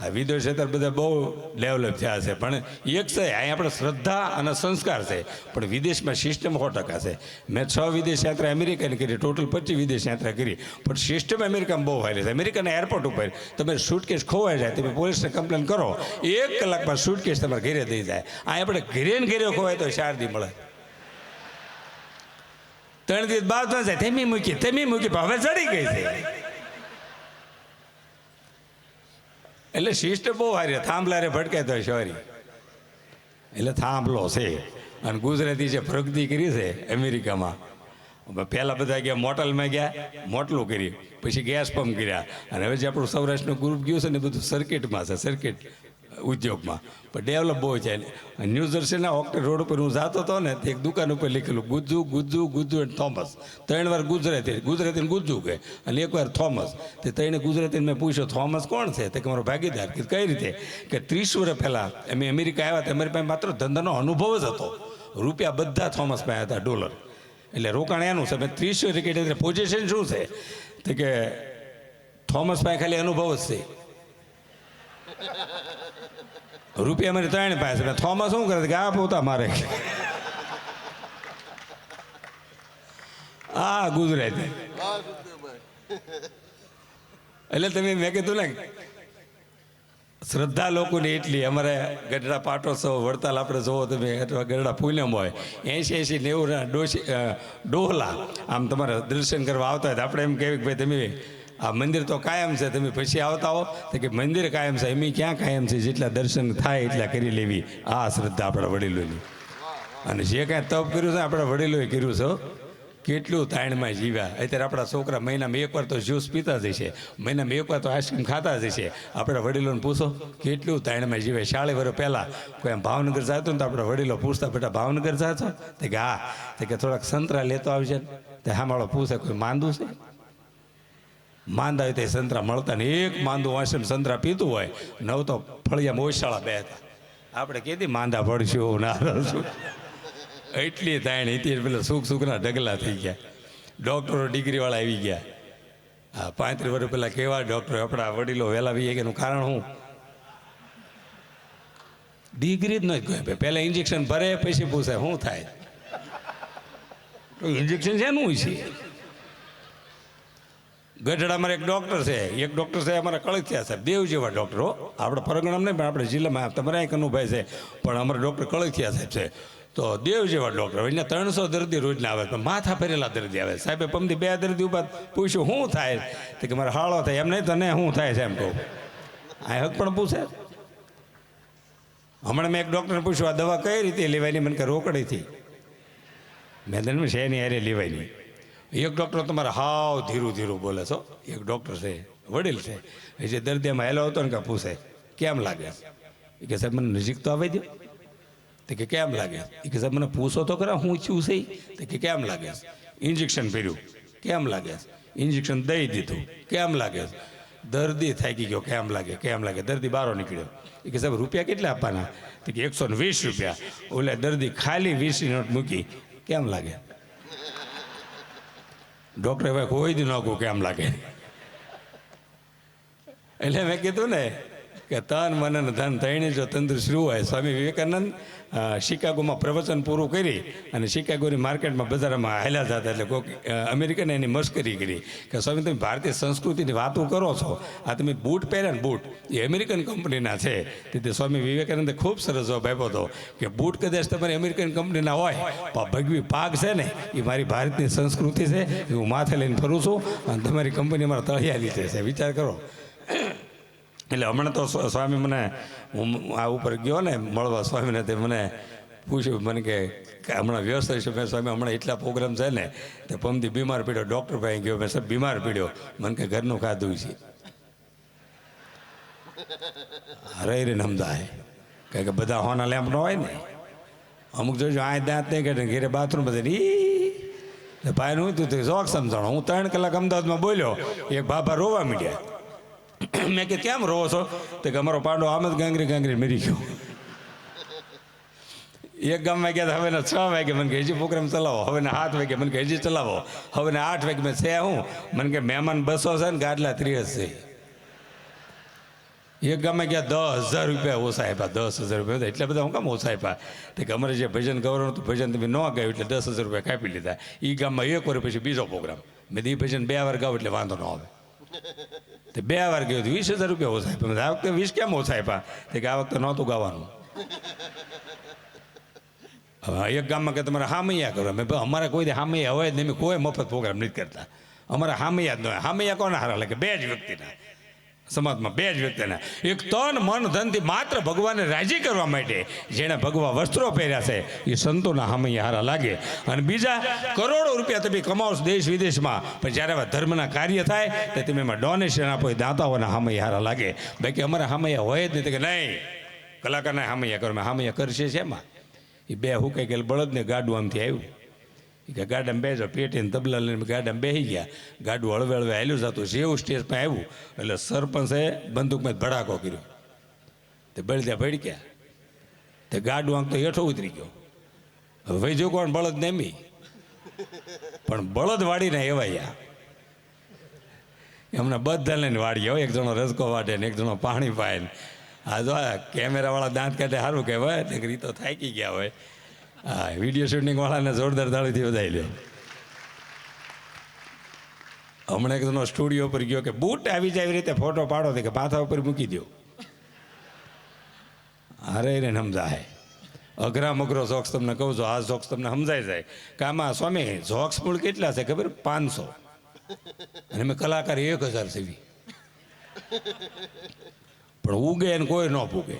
આ વિદેશ અત્યારે બધા બહુ ડેવલપ થયા છે. પણ એક છે અહીં આપણે શ્રદ્ધા અને સંસ્કાર છે, પણ વિદેશમાં સિસ્ટમ 100% છે. મેં 6 વિદેશ યાત્રા અમેરિકાની કરી, ટોટલ 25 વિદેશ યાત્રા કરી, પણ સિસ્ટમ અમેરિકામાં બહુ હારી છે. અમેરિકાના એરપોર્ટ ઉપર તમે સુટકેસ ખોવાઈ જાય, તમે પોલીસને કમ્પ્લેન કરો, 1 કલાકમાં સુટકેસ તમારે ઘરે દઈ જાય. આ આપણે ઘરે ને ઘરે ખોવાય તો 4 દી મળે. 3 દિવસ બાદ ન જાય. તમે મૂકી હવે ચડી ગઈ છે. એટલે સિસ્ટમ બહુ સારી. થાંભલા રે ભટકાય તો સોરી. એટલે થાંભલો છે. અને ગુજરાતી જે પ્રગતિ કરી છે અમેરિકામાં, પહેલાં બધા ગયા મોટલમાં ગયા, મોટલું કરી, પછી ગેસ પંપ કર્યા, અને હવે જે આપણું સૌરાષ્ટ્રનું ગ્રુપ ગયું છે ને બધું સર્કિટમાં છે, સર્કિટ ઉદ્યોગમાં. પણ ડેવલપ બહુ છે. ન્યૂ જર્સીના ઓક્ટર રોડ ઉપર હું જતો હતો ને, એક દુકાન ઉપર લખેલું ગુજ્જુ એન્ડ થોમસ. 3 વાર ગુજરાતી ગુજ્જુ કહે અને 1 વાર થોમસ. તે 3 ગુજરાતીને મેં પૂછ્યો થોમસ કોણ છે? તે કે મારો ભાગીદાર. કે કઈ રીતે? કે 30 વર્ષ પહેલાં અમે અમેરિકા આવ્યા હતા, અમારી પાસે માત્ર ધંધાનો અનુભવ જ હતો. રૂપિયા બધા થોમસ પાસે હતા, $. એટલે રોકાણ એનું છે. 30 વર્ષ એટલે પોઝિશન શું છે? તે કે થોમસ પાસે ખાલી અનુભવ જ છે. રૂપિયા મારી 3 પાસે. થોમસ શું કરે કે આ પોતા મારે. આ ગુજરાતી. એટલે તમે મેં કીધું ને શ્રદ્ધા લોકોની એટલી. અમારે ગઢડા પાટોત્સવ વડતાલ આપણે જોવો તમે, અથવા ગઢડા પૂનમ હોય, 80-90 ડોહલા આમ તમારે દર્શન કરવા આવતા હોય તો આપણે એમ કહેવું કે ભાઈ તમે આ મંદિર તો કાયમ છે, તમે પછી આવતા હો. તો કે મંદિર કાયમ છે, એમ ક્યાં કાયમ છે? જેટલા દર્શન થાય એટલા કરી લેવી. આ શ્રદ્ધા આપણા વડીલોની. અને જે કાંઈ તપ કર્યું છે આપણા વડીલોએ કર્યું છે. કેટલું તાણમાં જીવ્યા. અત્યારે આપણા છોકરા મહિનામાં 1 વાર તો જ્યુસ પીતા જ છે, મહિનામાં 1 વાર તો આઈસ્ક્રીમ ખાતા જ છે. આપણા વડીલોને પૂછો કેટલું તાણમાં જીવ્યા. 40 વર્ષ પહેલાં કોઈ એમ ભાવનગર જતો ને તો આપણા વડીલો પૂછતા, બેટા ભાવનગર જાતો? તે કે હા. તે કે થોડાક સંતરા લેતો આવશે. તે હામાળો પૂછે કોઈ માંદું છે? માંદા હોય તો સંતરા મળતા ને. એક માંદું વાંચે સંતરા પીતું હોય, 9 તો ફળિયામાં ઓછાળા બે હતા. આપણે કીધી માંદા પડશું ના છું. એટલી તાણ હતી. પેલા સુખના ઢગલા થઈ ગયા. ડૉક્ટરો ડિગ્રીવાળા આવી ગયા. હા, 35 વર્ષ પહેલાં કેવા ડૉક્ટરો આપણા વડીલો વહેલા આવી ગયા. એનું કારણ શું? ડિગ્રી જ ન કહે. પહેલાં ઇન્જેક્શન ભરે પછી પૂછે શું થાય. ઇન્જેક્શન શેનું છે? ગઢડામાં એક ડૉક્ટર છે અમારા કળથિયા સાહેબ, દેવ જેવા ડૉક્ટરો. આપણે પરગણામાં નહીં પણ આપણે જિલ્લામાં તમારે અહીં કનુભાઈ છે, પણ અમારા ડૉક્ટર કળથિયા સાહેબ છે. તો દેવ જેવા ડૉક્ટર અહીંયા 300 દર્દી રોજના આવે, પણ માથા ફરેલા દર્દી આવે. સાહેબે પમથી 2 દર્દી ઉપર પૂછ્યું શું થાય? તો કે મારે હાળો થાય. એમ નહીં તો ને શું થાય છે એમ કહું. આ હક પણ પૂછે. હમણાં મેં એક ડૉક્ટરને પૂછ્યું આ દવા કઈ રીતે લેવાની, મને કે રોકડીથી. મેં તમને છે એની હારે લેવાની. એક ડૉક્ટર તમારે હાવ ધીરું ધીરું બોલે છો. એક ડૉક્ટર છે, વડીલ છે, એ જે દર્દી એમાં હેલો હતો ને કે પૂછે કેમ લાગે, એ કે સાહેબ મને નજીક તો આવી દો. તો કે કેમ લાગે, એ કે સાહેબ મને પૂછો તો ખરા હું છું છે. તો કે કેમ લાગે, ઇન્જેક્શન ભર્યું કેમ લાગે, ઇન્જેક્શન દઈ દીધું કેમ લાગે, દર્દી થાકી ગયો કેમ લાગે, કેમ લાગે, દર્દી બહાર નીકળ્યો. એ કે સાહેબ રૂપિયા કેટલા આપવાના, તો કે 120 રૂપિયા. ઓલે દર્દી ખાલી 20 નોટ મૂકી કેમ લાગે. ડૉક્ટરે ભાઈ કોઈ દી ન કહું કેમ લાગે. એટલે મેં કીધું ને કે તન મન અને ધન ત્રણે જો તંદુરસ્ત હોય. સ્વામી વિવેકાનંદ શિકાગોમાં પ્રવચન પૂરું કરી અને શિકાગોની માર્કેટમાં બજારમાં હાલ્યા જતા એટલે કોઈક અમેરિકને એની મશ્કરી કરી કે સ્વામી તમે ભારતીય સંસ્કૃતિની વાતો કરો છો, આ તમે બૂટ પહેર્યા ને બૂટ એ અમેરિકન કંપનીના છે. તેથી સ્વામી વિવેકાનંદે ખૂબ સરસ જવાબ આપ્યો હતો કે બૂટ કદાચ તમારી અમેરિકન કંપનીના હોય પણ ભગવી પાક છે ને એ મારી ભારતની સંસ્કૃતિ છે, હું માથે લઈને ફરું છું અને તમારી કંપની મારા તળિયા લીધે છે. વિચાર કરો. એટલે હમણાં તો સ્વામી મને, હું આ ઉપર ગયો ને મળવા સ્વામીને, તે મને પૂછ્યું મને કે હમણાં વ્યસ્ત છે મેં સ્વામી હમણાં એટલા પ્રોગ્રામ છે ને તે પમથી બીમાર પડ્યો, ડૉક્ટર પાસે ગયો, મેં સાહેબ બીમાર પડ્યો, મને કે ઘરનું ખાધું છે. રહી રહીને સમજાય કારણ કે બધા હોના લેમ્પ ન હોય ને, અમુક જોજો આ દાંત નહીં કાઢે ઘેરે બાથરૂમ બધે ઈ ભાઈ નું તું શોખ સમજાણો. હું 3 કલાક અમદાવાદમાં બોલ્યો, એક બાબા રોવા માંડ્યા. મેં કે કેમ રોવો છો, તો કે અમારો પાંડો આમ જ ગાંગરી મરી ગયો. એક ગામમાં ગયા હવે 6 વાગે મને કે હજી પ્રોગ્રામ ચલાવો, હવે 7 વાગે મને કે હજી ચલાવો, હવે 8 વાગે મેં છે હું મને કે મહેમાન 200 છે ને ગાડલા 30 છે. એક ગામમાં ગયા 10,000 રૂપિયા ઓછા આપ્યા, 10,000 રૂપિયા એટલા બધા હું કામ ઓછા આપ્યા. તો કે અમારે જે ભજન ગૌરવ હતું ભજન તમે ન ગાયું એટલે 10,000 રૂપિયા કાપી લીધા. એ ગામમાં 1 વર્ષ પછી બીજો પ્રોગ્રામ, મેં એ ભજન 2 વાર ગાવ એટલે વાંધો ન આવે. તે 2 વાર ગયો 20,000 રૂપિયા ઓછા આપ્યા. આ વખતે 20 કેમ ઓછા આપ્યા, તો કે આ વખતે નહોતું ગાવાનું. હવે એક ગામમાં કે તમારે હામૈયા કરો, મેં અમારે કોઈ હામૈયા હોય જ નહીં, કોઈ મફત પ્રોગ્રામ નથી કરતા. અમારે હામૈયા જ ન હોય. હામૈયા કોને હારા લાગે, 2 જ વ્યક્તિના સમાજમાં, 2 જ વ્યક્તિના. એક તન મન ધનથી માત્ર ભગવાનને રાજી કરવા માટે જેણે ભગવા વસ્ત્રો પહેર્યા છે એ સંતોના હામૈયા હારા લાગે. અને બીજા કરોડો રૂપિયા તમે કમાવો દેશ વિદેશમાં, પણ જ્યારે આવા ધર્મના કાર્ય થાય તો તમે એમાં ડોનેશન આપો એ દાતાઓના હામૈયા હારા લાગે. બાકી અમારા હામૈયા હોય જ નહીં. કે નહીં કલાકારના હામૈયા કરો, મેં હામૈયા કરશે છે એમાં. એ 2 હુકાઈ ગયેલ બળદને ગાડું આમથી આવ્યું કે ગાડામાં બેસો, પેટીને તબલા લઈને ગાડામાં બેસી ગયા. ગાડું હળવે હળવે હાલ્યું જતું. જેવું સ્ટેજ પર આવ્યું એટલે સરપંચે બંદૂકમાં ભડાકો કર્યો, તે બળદ્યા ભડક્યા, તે ગાડું આમ તો હેઠો ઉતરી ગયો. હવે ભાઈ જો કોણ બળદ નેમી, પણ બળદ વાળીને એવાયા એમને બધા લઈને વાળીએ. એક જણો રસકો વાટે ને એક જણો પાણી પાય ને. આ જો કેમેરાવાળા દાંત કાઢે સારું કહેવાય ને, એ તો થાકી ગયા હોય. હા, વિડીયો શૂટિંગ વાળાને જોરદાર તાળીથી વધાવી લે. હમણાં એક જણો સ્ટુડિયો પર ગયો કે બૂટ આવી જાય એવી રીતે ફોટો પાડો, કે માથા ઉપર મૂકી દો. અરે એને સમજાય અઘરા મગરો જોક્સ તમને કહું છું, આ જોક્સ તમને સમજાઈ જાય કે આમાં સ્વામી જોક્સ મૂળ કેટલા છે ખબર, 500 અને મેં કલાકાર 1,000 સેવી. પણ ઉગે ને કોઈ ન પૂગે.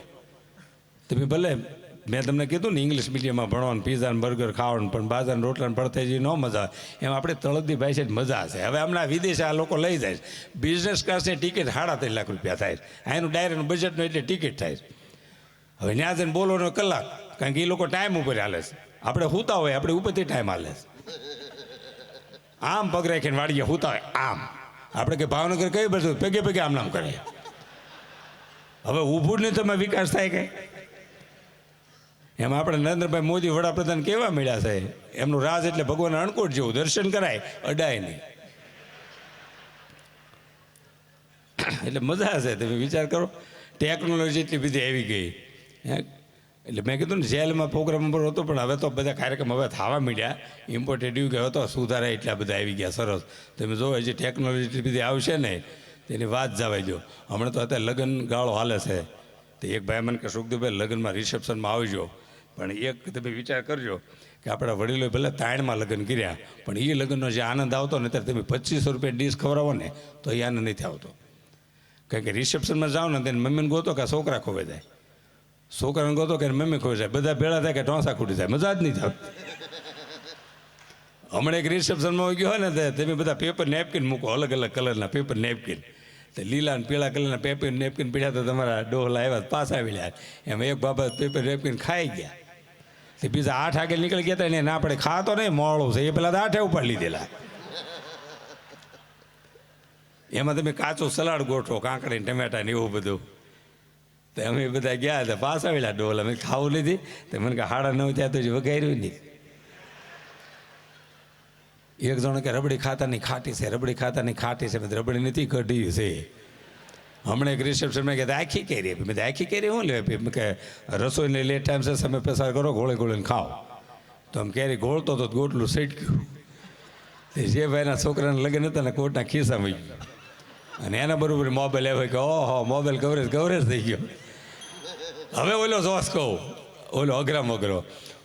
તમે ભલે મેં તમને કીધું ને ઇંગ્લિશ મીડિયમમાં ભણવાનું, પીઝા ને બર્ગર ખાવાનું, પણ બાજાર રોટલા ને પડતેજી ન મજા એમ આપણે તળદની ભાઈ છે મજા છે. હવે હમણાં વિદેશ આ લોકો લઈ જાય, બિઝનેસ ક્લાસની ટિકિટ 3.5 લાખ રૂપિયા થાય, એનું ડાયરેક્ટ બજેટનું એટલે ટિકિટ થાય. હવે ત્યાં જઈને બોલવાનો કલાક, કારણ કે એ લોકો ટાઈમ ઉપર હાલે છે. આપણે સૂતા હોય આપણે ઉપરથી ટાઈમ હાલે છે. આમ પગ રાખીને વાળીએ સૂતા હોય આમ. આપણે કે ભાવનગર કઈ બાજુ પગે પગે આમ નામ કરે. હવે ઊભું ને તમે વિકાસ થાય કઈ. એમાં આપણે નરેન્દ્રભાઈ મોદી વડાપ્રધાન કેવા મળ્યા છે, એમનું રાજ એટલે ભગવાન અણકોટ જેવું, દર્શન કરાય અડાય નહીં. એટલે મજા છે. તમે વિચાર કરો, ટેકનોલોજી એટલી બધી આવી ગઈ. એટલે મેં કીધું ને જેલમાં પ્રોગ્રામ પર હતો, પણ હવે તો બધા કાર્યક્રમ હવે થવા માંડ્યા. ઇમ્પોર્ટેડ એવું કે હતો સુધારા એટલા બધા આવી ગયા. સરસ. તમે જો હજી ટેકનોલોજી એટલી બધી આવશે ને તેની વાત જવાઈ દો. હમણાં તો અત્યારે લગ્ન ગાળો હાલે છે. તો એક ભાઈ મને કે સુખદેવભાઈ લગ્નમાં રિસેપ્શનમાં આવજો, પણ એક તમે વિચાર કરજો કે આપણા વડીલોએ ભલે 3માં લગ્ન કર્યા, પણ એ લગ્નનો જે આનંદ આવતો ને ત્યારે તમે 2500 રૂપિયા ડીશ ખવડાવો ને તો એ આનંદ નથી આવતો. કારણ કે રિસેપ્શનમાં જાઓ ને તેને મમ્મીને ગોતો કે છોકરા ખોવાઈ જાય. છોકરાને ગોતો કે મમ્મી ખુશ થાય, બધા ભેળા થાય કે ઢોંસા ખૂટી જાય, મજા જ નહીં થાય. હમણાં એક રિસેપ્શનમાં ગયો હોય ને તમે બધા પેપર નેપકિન મૂકો, અલગ અલગ કલરના પેપર નેપકિન. તો લીલા અને પીળા કલરના પેપર નેપકિન પીડ્યા તો તમારા ડોહલા આવ્યા પાછા આવી રહ્યા. એમાં એક બાબા પેપર નેપકિન ખાઈ ગયા. તે બીજા 8 વાગે નીકળી ગયા હતા ને ના પડે ખાતો નહીં મોડું છે, એ પેલા 8 ઉપાડી લીધેલા. એમાં તમે કાચું સલાડ ગોઠવો, કાંકડી ટમેટા ને એવું બધું. તો અમે બધા ગયા હતા પાછા આવેલા ડોલ, અમે ખાવું લીધી. તો મને કે 9:30 ત્યાં તો વગાડ્યું નહીં. એક જણ કે રબડી ખાતાની ખાટી છે, રબડી ખાતાની ખાટી છે. રબડી નથી કઢી છે. હમણાં એક રિસેપ્શનમાં કહેતા આખી કેરી આપી. મેં આખી કેરી શું લેવા આપી? કે રસોઈને લેટ ટાઈમ છે, સમય પસાર કરો, ગોળે ગોળીને ખાઓ. તો આમ કેરી ગોળતો તો ગોટલું સટક્યું. જે ભાઈના છોકરાને લગ્ન હતા ને કોટના ખિસ્સામાં ગયું. અને એના બરોબર મોબાઈલ આવ્યો કે ઓહો મોબાઈલ કવરેજ થઈ ગયો. હવે ઓલો જોશ કહું, ઓલો અઘરામ અઘરો.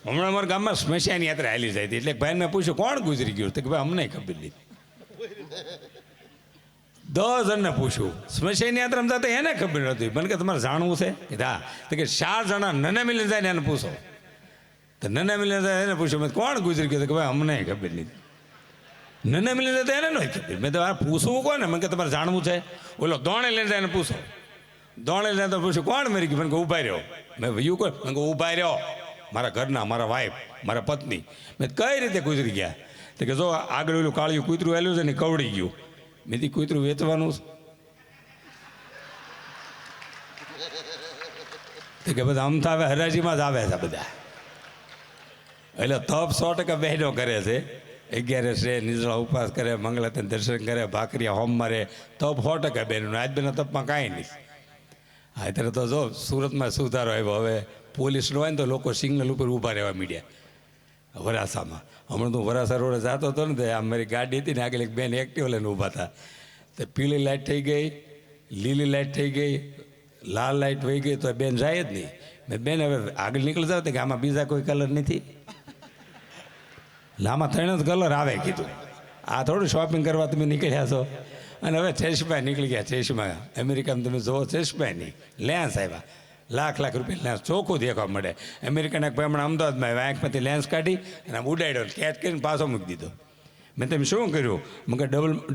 હમણાં અમારા ગામમાં સ્મશાન યાત્રા હાલી જાય હતી. એટલે ભાઈને મેં પૂછ્યું કોણ ગુજરી ગયું? તો કે ભાઈ અમને ખબર નહીં. 10 જણને પૂછ્યું સ્મશાન યાત્રામાં જતા એને ખબર નથી. મને કે તમારે જાણવું છે? કે હા. તો કે 4 જણા નને મિલી જાય ને એને પૂછો. તો નને મિલી જાય એને પૂછ્યું મેં કોણ ગુજરી ગયું? તો કે ભાઈ અમને ખબર નહીં. નને મિલી જાય તો એને નહીં ખબર. મેં તો પૂછવું કોને? મને કે તમારે જાણવું છે? ઓલો દોણે લઈને જાય એને પૂછો. દોણે લઈને તો પૂછ્યું કોણ મરી ગયું? મને કે ઊભા રહ્યો. મેં વયું કોણ? મને કે ઊભા રહ્યો. મારા ઘરના, મારા વાઈફ, મારા પત્ની. મેં કઈ રીતે ગુજરી ગયા? તો કે જો આગળ ઓલું કાળિયું કૂતરું આવેલું છે ને કવડી ગયું. મેં કૂતરું વેચવાનું છે કે બધા અમથા આવે હરાજીમાં જ આવે છે બધા. એટલે તપ 100% બહેનો કરે છે. 11 છે, નિર્જળા ઉપવાસ કરે, મંગળાતન દર્શન કરે, ભાખરીયા હોમ મારે. તપ 100% બહેનો. આજ બેના તપમાં કાંઈ નહીં. હા અત્યારે તો જો સુરતમાં સુધારો આવ્યો. હવે પોલીસનો હોય ને તો લોકો સિગ્નલ ઉપર ઊભા રહેવા માંડ્યા વરાસામાં. હમણાં તો વરાસા રોડે જતો હતો ને તો આ મારી ગાડી હતી ને આગળ એક બેન એક્ટિવ લઈને ઊભા હતા. તો પીળી લાઇટ થઈ ગઈ, લીલી લાઇટ થઈ ગઈ, લાલ લાઇટ વહી ગઈ તો બેન જાય જ નહીં. મેં બેન હવે આગળ નીકળી જાવ કે આમાં બીજા કોઈ કલર નથી. આમાં 3 જ કલર આવે કીધું. આ થોડું શોપિંગ કરવા તમે નીકળ્યા છો. અને હવે ચેશમાં નીકળી ગયા. ચેશમાં અમેરિકામાં તમે જુઓ ચેશમાં નહીં લેન્સ આવ્યા. લાખ રૂપિયા લેન્સ ચોખ્ખું દેખવા મળે. અમેરિકાના એક ભાઈ હમણાં અમદાવાદમાં આવ્યા, આંખમાંથી લેન્સ કાઢી અને આમ ઉડાડ્યો, કેચ કરીને પાછો મૂકી દીધો. મેં તમે શું કર્યું? મને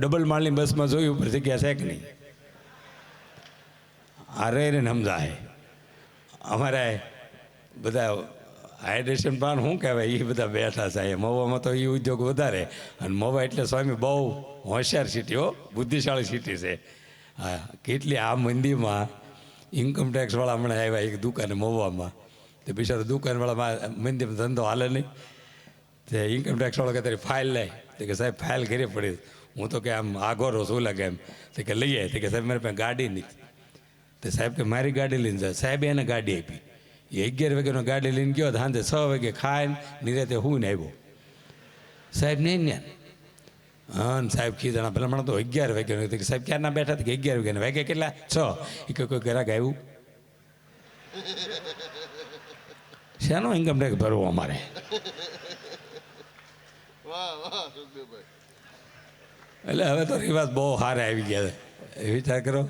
ડબલ માળની બસમાં જોયું ઉપર જગ્યા છે કે નહીં. આ રહીને સમજાય. અમારે બધા હાઇડ્રેશન પાન શું કહેવાય એ બધા બેઠા છે. મહુવામાં તો એ ઉદ્યોગ વધારે. અને મહુવા એટલે સ્વામી બહુ હોશિયાર સિટી હો, બુદ્ધિશાળી સિટી છે. હા કેટલી આ મંદીમાં ઇન્કમટેક્સવાળા હમણાં આવ્યા એક દુકાને મહુવામાં. તે બિચારો દુકાનવાળા મંદીમાં ધંધો હાલે નહીં. તે ઇન્કમટેક્સવાળો કે તારી ફાઇલ લે. તો કે સાહેબ ફાઇલ ઘરે પડી. હું તો કે આમ આગોરો શું લાગે એમ. તો કે લઈએ. તો કે સાહેબ મારી પાસે ગાડી નથી. તો સાહેબ કે મારી ગાડી લઈને જાય. સાહેબે એને ગાડી આપી. એ 11 વાગ્યાનો ગાડી લઈને ગયો. સાંજે 6 વાગે ખાઈને નિરાતે હું ને આવ્યો. સાહેબ નહીં ને હા સાહેબ ખીજાણા પેલા મને તો 11 વાગ્યાનો. સાહેબ ક્યારના બેઠા હતા? કે 11 વાગ્યાના. વાગ્યા કેટલા? 6. એ કે કોઈ ગ્રાહક આવ્યું? શાનો ઇન્કમ ટેક્સ ભરવો અમારે? એટલે હવે તો રિવાજ બહુ સારા આવી ગયા છે. વિચાર કરો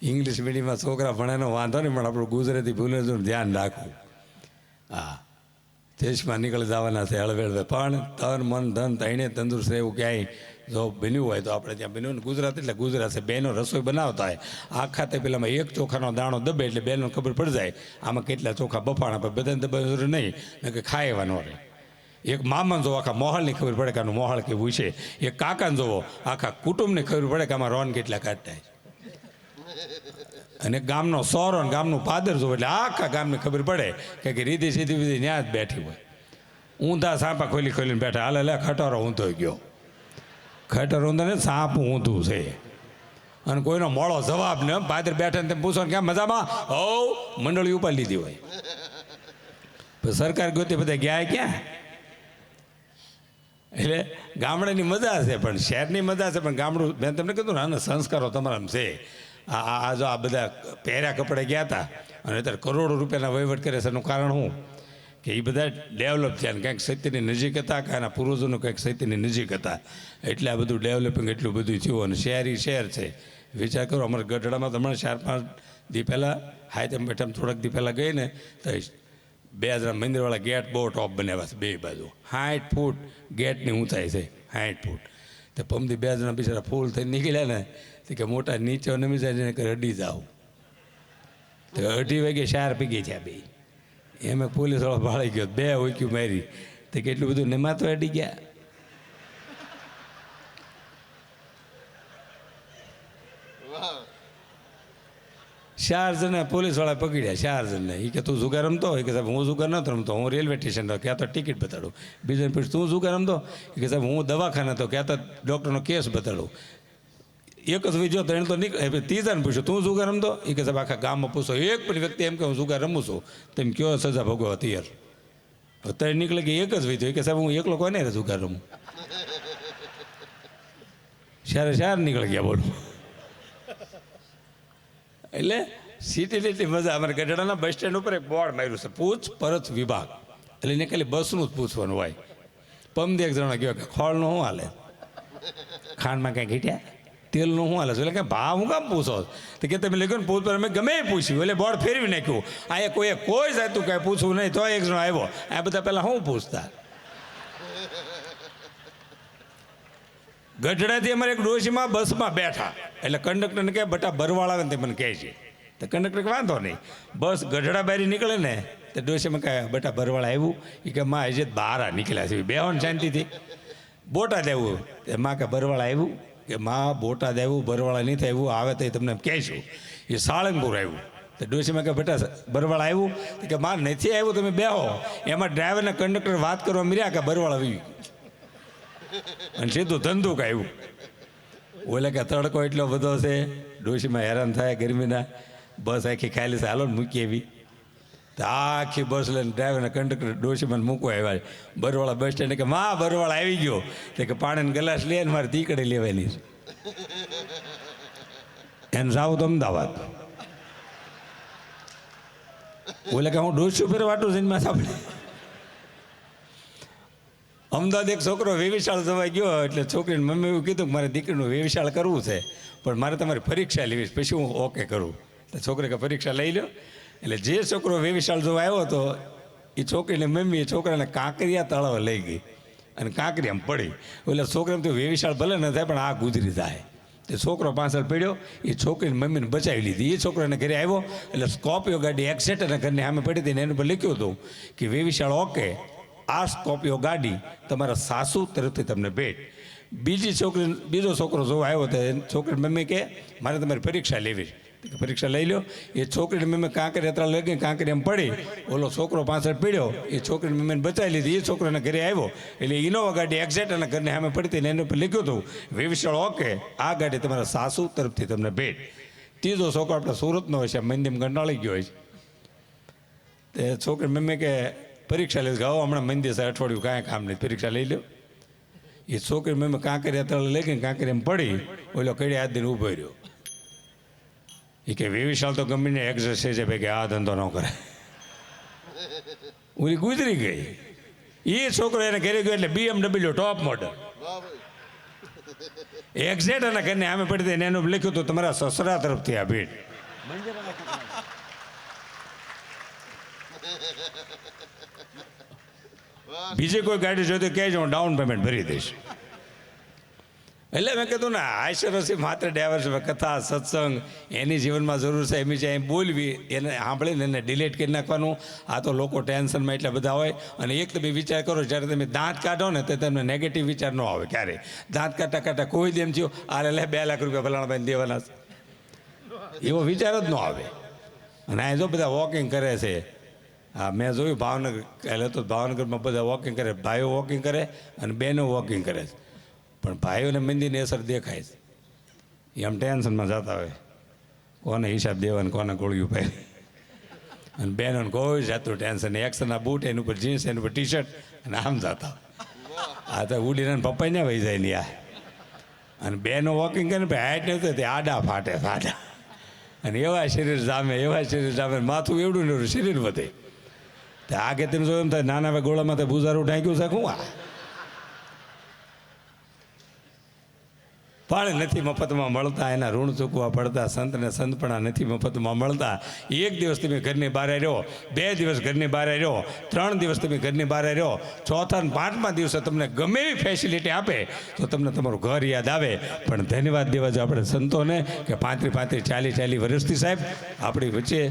ઇંગ્લિશ મીડિયમમાં છોકરા ભણેનો વાંધો નહીં, પણ આપણું ગુજરાતી ભૂલે ધ્યાન રાખવું. હા દેશમાં નીકળી જવાના છે હળવે. પણ તન મન ધન તણે તંદુરસ્ત એવું ક્યાંય જો બન્યું હોય તો આપણે ત્યાં બન્યું. ગુજરાત એટલે ગુજરાત છે. બહેનો રસોઈ બનાવતા હોય આખા તે પેલામાં એક ચોખાનો દાણો દબે એટલે બહેનો ખબર પડી જાય આમાં કેટલા ચોખા બફાણા. પણ બધાને દબાવવાની જરૂર નહીં કે ખાય એવા ન રહે. એક મામાને જોવો આખા મોહલની ખબર પડે કે આનું મોહલ કેવું છે. એક કાકાને જોવો આખા કુટુંબને ખબર પડે કે આમાં રોન કેટલા કાઢતા. અને ગામનો સોરો ને ગામનું પાદર જોવો એટલે આખા ગામને ખબર પડે કે રીધી સીધી વિધિ ત્યાં જ બેઠી હોય. ઊંધા સાપા ખોલીને બેઠા. હાલે લે ખટારો ઊંધો ગયો. ખટારો ઊંધો ને સાપ ઊંધું છે. અને કોઈનો મોડો જવાબ ને પાદર બેઠા ને તેમ પૂછો ને ક્યાં મજામાં હો મંડળી ઉપાડી લીધી હોય. સરકાર ગોતી બધા ગયા ક્યાં? એટલે ગામડાની મજા છે પણ શહેરની મજા છે. પણ ગામડું મેં તમને કીધું ને આના સંસ્કારો તમારા છે. આ જો આ બધા પહેર્યા કપડે ગયા હતા અને અત્યારે કરોડો રૂપિયાના વહીવટ કરે છે. એનું કારણ શું કે એ બધા ડેવલપ થયા ને કંઈક સત્યની નજીક હતા કે આના પૂર્વજોનું કંઈક સત્યની નજીક હતા એટલે આ બધું ડેવલપિંગ એટલું બધું થયું. અને શહેર છે. વિચાર કરો, અમારે ગઢડામાં તમને 4-5 દી પહેલાં હાઈતમ બેઠામાં થોડાક દી પહેલાં ગઈ ને તો 2 જણા મંદિરવાળા ગેટ બહુ ટોપ બનાવ્યા છે, 2 બાજુ 60 ફૂટ ગેટની ઊંચાઈ છે, 60 ફૂટ. તો પમદી 2 જણા બિચારા ફૂલ થઈને નીકળ્યા ને તો કે મોટા નીચે નમી જાય કે રડી જાઓ. તો 2:30 વાગે 4 પીગી થયા 2. એમ પોલીસવાળો ભાળી ગયો, 2 ઓક્યું મારી. તો કેટલું બધું નેમા તો અડી ગયા. ચાર જણા પોલીસવાળા પકડ્યા, 4 જણને. એ કે તું જુગાર રમતો? એ કે સાહેબ હું જુગાર નતો રમતો, હું રેલવે સ્ટેશન હતો, ક્યાં તો ટિકિટ બતાડું. બીજાને પૂછ્યું તું જુગાર રમતો? એ કે સાહેબ હું દવાખાને હતો, ક્યાં તો ડૉક્ટરનો કેસ બતાડું. એક જ વિજયો તો એને તો નીકળે. ત્રીજાને પૂછ્યું તું જુગાર રમતો? એ કે સાહેબ આખા ગામમાં પૂછો એક પણ વ્યક્તિ એમ કે હું જુગાર રમું છું તેમ કયો સજા ભોગવવા તૈયાર. અત્યારે નીકળે કે એક જ વિજયો. કે સાહેબ હું એકલો કોને જુગાર રમું? 4 નીકળી ગયા બોલો. એટલે સિટીની એટલી મજા. અમારે ગઢડાના બસ સ્ટેન્ડ ઉપર એક બોર્ડ માર્યું છે, પૂછપરછ વિભાગ. એટલે એને ખાલી બસનું જ પૂછવાનું હોય. પમદી 1 જણા કહ્યો કે ખોળનું શું હાલે, ખાંડમાં કંઈ ઘીટ્યા, તેલનું શું હાલે છે? એટલે કે ભાવ હું કામ પૂછો? તો કે તમે લખ્યું ને પૂછ, અમે ગમે એ પૂછ્યું. એટલે બોર્ડ ફેરવી નાખ્યું. આ કોઈ જાતું કાંઈ પૂછવું નહીં. તો 1 જણો આવ્યો. આ બધા પહેલાં શું પૂછતા? ગઢડાથી અમારે એક ડોશીમાં બસમાં બેઠા. એટલે કંડક્ટરને કહે બટા બરવાળ આવે ને તે મને કહે છે. તો કંડક્ટર કે વાંધો નહીં. બસ ગઢડા બારી નીકળે ને તો ડોશીમાં કહે બટા બરવાળ આવ્યું? એ કે માં હજી બહાર નીકળ્યા છે, બેહોન શાંતિથી. બોટાદ આવ્યું? એ માં કે બરવાળ આવ્યું? કે માં બોટાદ આવ્યું, બરવાળા નહીં થાય એવું આવે તો એ તમને કહેશું. એ સાળંગપુર આવ્યું. તો ડોશીમાં કે બેટા બરવાળ આવ્યું? કે માં નથી આવ્યું, તમે બેહો. એમાં ડ્રાઈવરને કંડક્ટર વાત કરવા મળ્યા કે બરવાળ આવી અને સીધું ધંધુક આવ્યું. ઓલે કે તડકો એટલો બધો છે, ડોશીમાં હેરાન થાય ગરમીના. બસ આખી ખાલી છે, હાલો ને મૂકી આવી. તો આખી બસ લઈને ડ્રાઈવરના કંડક્ટર ડોશીમાં મૂકવા આવ્યા. બરવાળા બસ સ્ટેન્ડ કે માં બરવાળા આવી ગયો. તો કે પાણીનો ગ્લાસ લે ને મારે તીકડે લેવાની છે. એને જાવું તો અમદાવાદ. ઓલે કે હું ડોશી ફેર વાટું છે એમાં સાંભળે. અમદાવાદ એક છોકરો વેવિશાળ જવા ગયો. એટલે છોકરીને મમ્મી એવું કીધું કે મારે દીકરીનું વેવિશાળ કરવું છે, પણ મારે તમારી પરીક્ષા લેવી પછી હું ઓકે કરું. તો છોકરી કે પરીક્ષા લઈ લો. એટલે જે છોકરો વેવિશાળ જોવા આવ્યો હતો એ છોકરીને મમ્મી એ છોકરાને કાંકરિયા તળાવ લઈ ગઈ અને કાંકરિયામાં પડી. એટલે છોકરાને તો વેવિશાળ ભલે ન થાય પણ આ ગુજરી જાય. તે છોકરો પાછળ પડ્યો. એ છોકરીને મમ્મીને બચાવી લીધી. એ છોકરાને ઘરે આવ્યો એટલે સ્કોર્પિયો ગાડી એક્સેટ અને ઘરની સામે પડી હતી ને એની પર લખ્યું હતું કે વેવિશાળ ઓકે, આ સ્કોર્પિયો ગાડી તમારા સાસુ તરફથી તમને ભેટ. બીજો છોકરો જોવા આવ્યો તો છોકરી મમ્મી કે મારે તમારી પરીક્ષા લેવી. પરીક્ષા લઈ લો. એ છોકરીને મમ્મી કાંકરી અત્યારે લઈ ગઈ, કાંકરી એમ પડી. ઓલો છોકરો પાછળ પીડ્યો. એ છોકરીને મમ્મીને બચાવી લીધી. એ છોકરાના ઘરે આવ્યો એટલે ઇનોવા ગાડી એક્ઝેક્ટ અને ઘરની સામે પડી હતી ને એની ઉપર લખ્યું હતું વેવિશાળ ઓકે, આ ગાડી તમારા સાસુ તરફથી તમને ભેટ. ત્રીજો છોકરો આપણે સુરતનો હોય છે, મંદિમ કંટાળી ગયો હોય છે. તે છોકરી મમ્મી કે પરીક્ષા લઈ ગયો, હમણાં મંદિર છે, અઠવાડિયું કાંઈ કામ નહીં, પરીક્ષા લઈ લો. એ છોકરી મમ્મી કાંકરી અત્યારે લઈ ગઈ, કાંકરી એમ પડી. ઓલો કડી હાથ દિન ઊભો રહ્યો. એ કે વેવિશાળ તો ગમીને એક્સરસાઇઝ ભાઈ કે આ ધંધો ન કરે. ઓલી ગુજરી ગઈ. એ છોકરો એને ઘરે ગયો એટલે BMW ટોપ મોડલ એક્ઝેટ અને ઘરને આમે પડી હતી. એનું લખ્યું હતું તમારા સસરા તરફથી આ ભેટ. બીજી કોઈ ગાડી જોઈતી કહેજો, હું ડાઉન પેમેન્ટ ભરી દઈશ. એટલે મેં કીધું ને આશરસી માત્ર ડ્રાઈવર છે, કથા સત્સંગ એની જીવનમાં જરૂર છે. એમ છે એમ બોલવી, એને સાંભળીને એને ડિલીટ કરી નાખવાનું. આ તો લોકો ટેન્શનમાં એટલા બધા હોય. અને એક તમે વિચાર કરો, જ્યારે તમે દાંત કાઢો ને તો તમને નેગેટિવ વિચાર ન આવે ક્યારેય. દાંત કાઢતા કાઢતા કોઈ દેમ થયો આ લે 2 લાખ રૂપિયા ફલાણાભાઈને દેવાના છે, એવો વિચાર જ ન આવે. અને આ જો બધા વોકિંગ કરે છે. હા, મેં જોયું ભાવનગર, એટલે તો ભાવનગરમાં બધા વોકિંગ કરે, ભાઈઓ વોકિંગ કરે અને બહેનો વોકિંગ કરે છે. પણ ભાઈઓને મંદિરની અસર દેખાય છે. એમ ટેન્શનમાં જતા હોય, કોને હિસાબ દેવાનો, કોને ગોળિયું પાય. અને બહેનોને કોઈ જાતું ટેન્શન નહીં. એક્સના બૂટ, એની ઉપર જીન્સ, એની ઉપર ટી-શર્ટ અને આમ જતા. આ તો ઉડીને પપ્પા ને વહી જાય ને આ. અને બહેનો વોકિંગ કરે ને હાઈટ નથી તે આડા ફાટે ફાટા. અને એવા શરીર જામે, માથું એવડું ને એવડું શરીર વધે. તે આગે તેમ જોયું એમ થાય નાના ગોળામાં તે બુઝારું ઢાંક્યું છે શું આ પણ નથી મફતમાં મળતા, એના ઋણ ચૂકવા પડતા. સંતને સંતપણા નથી મફતમાં મળતા. એક દિવસ તમે ઘરની બહાર રહ્યો, 2 દિવસ ઘરની બહાર રહ્યો, 3 દિવસ તમે ઘરની બહાર રહ્યો, ચોથા અને 5મા દિવસે તમને ગમે એવી ફેસિલિટી આપે તો તમને તમારું ઘર યાદ આવે. પણ ધન્યવાદ દેવા જો આપણે સંતોને કે 35-40 વર્ષથી સાહેબ આપણી વચ્ચે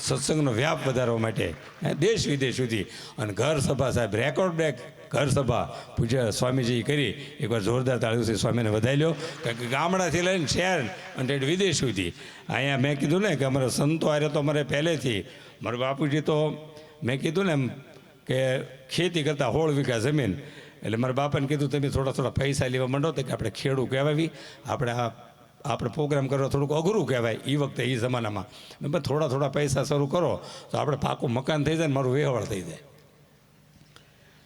સત્સંગનો વ્યાપ વધારવા માટે દેશ વિદેશ સુધી અને ઘર સભા સાહેબ રેકોર્ડ બ્રેક ઘર સભા પૂજ્ય સ્વામીજી કરી. એકવાર જોરદાર તાળીઓથી સ્વામીને વધાવી લો. કારણ કે ગામડાથી લઈને શહેર અને વિદેશ સુધી અહીંયા મેં કીધું ને કે અમારા સંતો આરે તો અમારે પહેલેથી મારા બાપુજી તો મેં કીધું ને એમ કે ખેતી કરતાં 16 વીઘા જમીન. એટલે મારા બાપાને કીધું તમે થોડા પૈસા લેવા માંડો તો કે આપણે ખેડૂ કહેવાવી, આપણે પ્રોગ્રામ કરવા થોડુંક અઘરું કહેવાય એ વખતે એ જમાનામાં. થોડા પૈસા શરૂ કરો તો આપણે પાકું મકાન થઈ જાય ને મારું વેહવળ થઈ જાય.